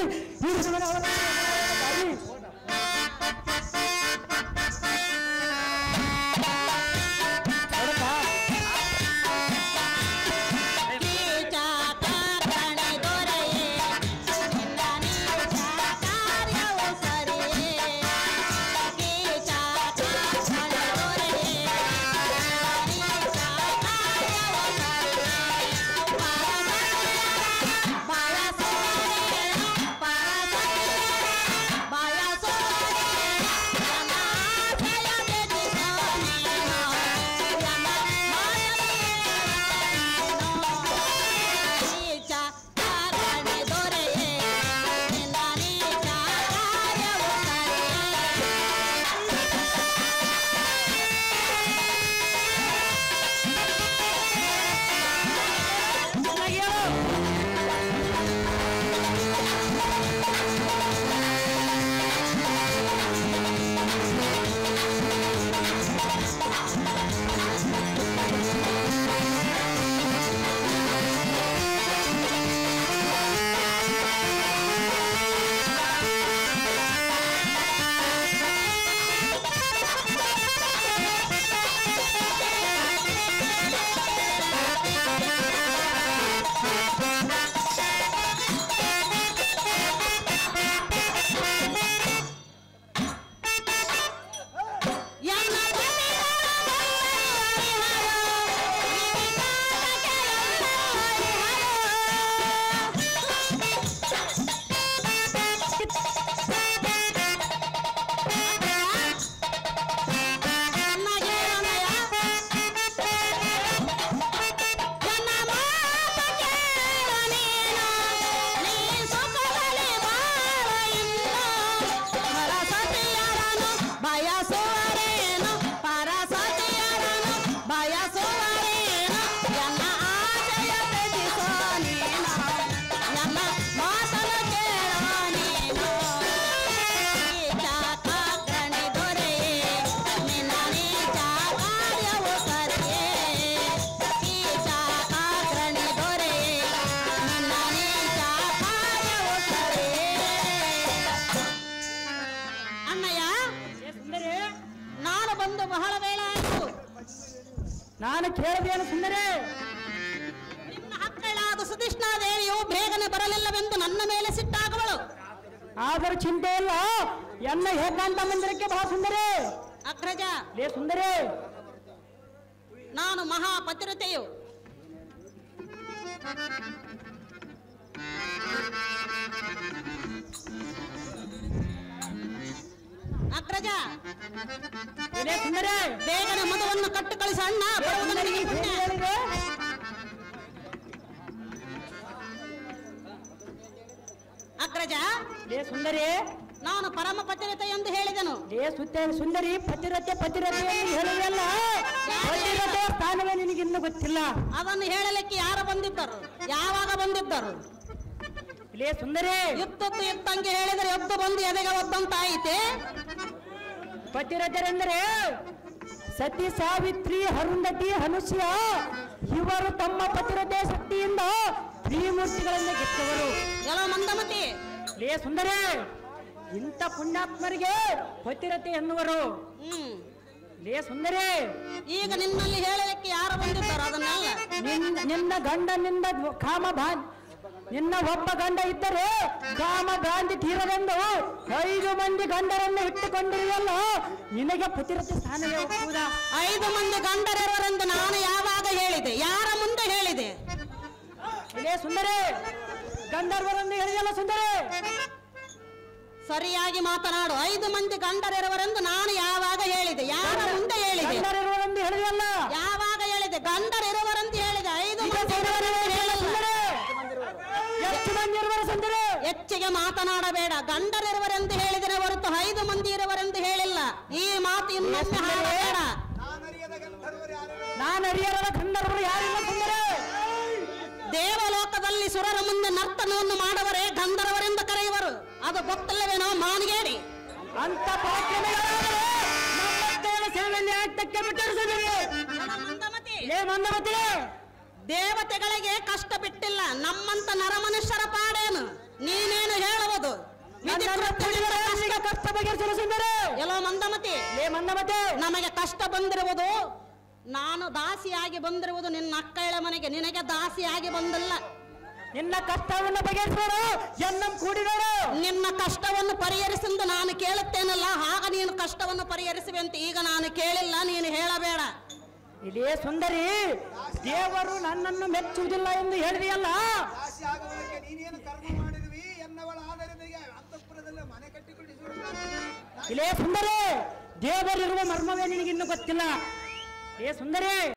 ನಾನು ಕೇಳದೇನು ಸುಂದರಿ? ನಿನ್ನ ಹಕ್ಕಳಾದ ಸುಧಿಷ್ಣಾದೇವಿಯು ಬೇಗನೆ ಬರಲಿಲ್ಲವೆಂದು ನನ್ನ ಮೇಲೆ ಸಿಟ್ಟಾಗುವಳು. ಆದರೂ ಚಿಂತೆ ಇಲ್ಲ, ಎನ್ನ ಏಕಾಂತ ಮಂದಿರಕ್ಕೆ ಬಾ ಸುಂದರಿ. ಅಗ್ರಜ, ಲೇ ಸುಂದರಿ, ನಾನು ಮಹಾಪತಿರತೆಯು. ಅಗ್ರಜ, ಲೇ ಸುಂದರಿ, ಬೇಗನೆ ಮದುವನ್ನು ಕಟ್ಟು ಕಳಿಸ ಅಣ್ಣ. ಬರುವುದು ನನಗೆ ಪುಣ್ಯ. ಅಗ್ರಜ, ಲೇ ಸುಂದರಿ, ನಾನು ಪರಮ ಪತಿರತೆ ಎಂದು ಹೇಳಿದೆನು. ಲೇ ಸುಂದರಿ, ಪತಿರತೆ ಪತಿರತೆ ಹೇಳಿದೆಲ್ಲ, ಪತಿರತೆ ಸ್ಥಾನವೇ ನಿನಗಿನ್ನೂ ಗೊತ್ತಿಲ್ಲ. ಅದನ್ನು ಹೇಳಲಿಕ್ಕೆ ಯಾರು ಬಂದಿದ್ದರು? ಯಾವಾಗ ಬಂದಿದ್ದರು? ಲೇ ಸುಂದರಿ, ಇತ್ತತ್ತು ಇತ್ತಂಗೆ ಹೇಳಿದರೆ ಎದ್ದು ಬಂದು ಎದೆಗೆ ಒದ್ದಂತಾಯಿತೆ. ಪತಿರತೆರೆಂದರೆ ಸತಿ, ಸಾವಿತ್ರಿ, ಅರುಂಧತಿ, ಹನುಷ್ಯ ಇವರು ತಮ್ಮ ಪತಿರತೆ ಶಕ್ತಿಯಿಂದ ತ್ರಿಮೂರ್ತಿಗಳಿಂದ ಗೆದ್ದವರು. ಎಲ್ಲೋ ಮಂದಮತಿ. ಲೇ ಸುಂದರಿ, ಇಂಥ ಪುಣ್ಯಾತ್ಮರಿಗೆ ಪತಿರತೆ ಎನ್ನುವರು. ಲೇ ಸುಂದರಿ, ಈಗ ನಿನ್ನಲ್ಲಿ ಹೇಳಲಿಕ್ಕೆ ಯಾರು ಬಂದಿದ್ದರು? ಅದನ್ನೆಲ್ಲ ನಿನ್ನ ಗಂಡನಿಂದ ನಿನ್ನ ಒಬ್ಬ ಗಂಡ ಇದ್ದರೆ ಕಾಮ ಗಾಂಧಿ ತೀರವೆಂದು 5 ಮಂದಿ ಗಂಡರನ್ನು ಇಟ್ಟುಕೊಂಡಿರುವಲ್ಲ, ನಿನಗೆ ಪತಿರತೆ ಸ್ಥಾನವೇ ಒಪ್ಪುವುದಾ? 5 ಮಂದಿ ಗಂಡರಿರುವರೆಂದು ನಾನು ಯಾವಾಗ ಹೇಳಿದೆ? ಯಾರ ಮುಂದೆ ಹೇಳಿದೆ? ಲೇ ಸುಂದರಿ, ಗಂಧರ್ವರನ್ನು ಹೇಳಿದಲ್ಲ ಸುಂದರಿ. ಸರಿಯಾಗಿ ಮಾತನಾಡು. 5 ಮಂದಿ ಗಂಡರಿರುವರೆಂದು ನಾನು ಯಾವಾಗ ಹೇಳಿದೆ? ಯಾರ ಮುಂದೆ ಹೇಳಿದೆ? ಗಂಧರ್ವರೆಂದು ಹೇಳಿದಲ್ಲ. ಯಾವಾಗ ಹೇಳಿದೆ? ಗಂಡರಿರುವರೆಂದು ಹೇಳಿದೆ. 5 ಮಂದಿ ಎಷ್ಟು ಮಂದಿ ಇರುವರು ಸುಂದರಿ? ಹೆಚ್ಚಿಗೆ ಮಾತನಾಡಬೇಡ. ಗಂಡರಿರುವರೆಂದು ಹೇಳಿದರೆ ಹೊರತು 5 ಮಂದಿ ಇರುವರೆಂದು ಹೇಳಿಲ್ಲ. ಈ ಮಾತು ಇನ್ನೊಮ್ಮೆ ಹಾಡಬೇಡ. ನಾನು ಅರಿಯರದ ಗಂಧರ್ವರು ಯಾರಿಲ್ಲ ಸುಂದರಿ. ದೇವಲೋಕದಲ್ಲಿ ಸುರರ ಮುಂದೆ ನರ್ತನವನ್ನು ಮಾಡವರೇ ಗಂಧರ್ವರೆಂದು ಕರೆಯುವರು. ಅದು ಗೊತ್ತಲ್ಲವೇನೋ ಮಾನಗೇಡಿ? ಅಂತ ಸೇವೆಯಲ್ಲಿ ಆಗ್ತಕ್ಕೆ ಬಿಟ್ಟರು ಸುಂದರಿ. ಲೇ ಮಂದಮತಿ, ದೇವತೆಗಳಿಗೆ ಕಷ್ಟ ಬಿಟ್ಟಿಲ್ಲ, ನಮ್ಮಂತ ನರಮನುಷ್ಯರ ಪಾಡೇನು? ನೀನೇನು ಹೇಳುವುದು? ಕಷ್ಟ ಬಗೆಹರಿಸಲು ಸುಂದರಿ. ಎಲ್ಲೋ ಮಂದಮತಿ. ಲೇ ಮಂದಮತಿ, ನಮಗೆ ಕಷ್ಟ ಬಂದಿರುವುದು, ನಾನು ದಾಸಿಯಾಗಿ ಬಂದಿರುವುದು ನಿನ್ನ ಅಕ್ಕಳ ಮನೆಗೆ. ನಿನಗೆ ದಾಸಿಯಾಗಿ ಬಂದಿಲ್ಲ. ನಿನ್ನ ಕಷ್ಟವನ್ನು ಬಗೆಹರಿಸೋರು ಎನ್ನಂ ಕೂಡಿದವರು. ನಿನ್ನ ಕಷ್ಟವನ್ನು ಪರಿಹರಿಸೆಂದು ನಾನು ಕೇಳುತ್ತೇನಲ್ಲ, ಆಗ ನೀನು ಕಷ್ಟವನ್ನು ಪರಿಹರಿಸುವಂತೆ ಈಗ ನಾನು ಕೇಳಿಲ್ಲ, ನೀನು ಹೇಳಬೇಡ. ಇದೇ ಸುಂದರಿ, ದೇವರು ನನ್ನನ್ನು ಮೆಚ್ಚುವುದಿಲ್ಲ ಎಂದು ಹೇಳಿದೆಯಲ್ಲ. ಇಲ್ಲೇ ಸುಂದರಿ, ದೇವರಿರುವ ಮರ್ಮವೇ ನಿನಗಿನ್ನೂ ಗೊತ್ತಿಲ್ಲ. ಏ ಸುಂದರಿ,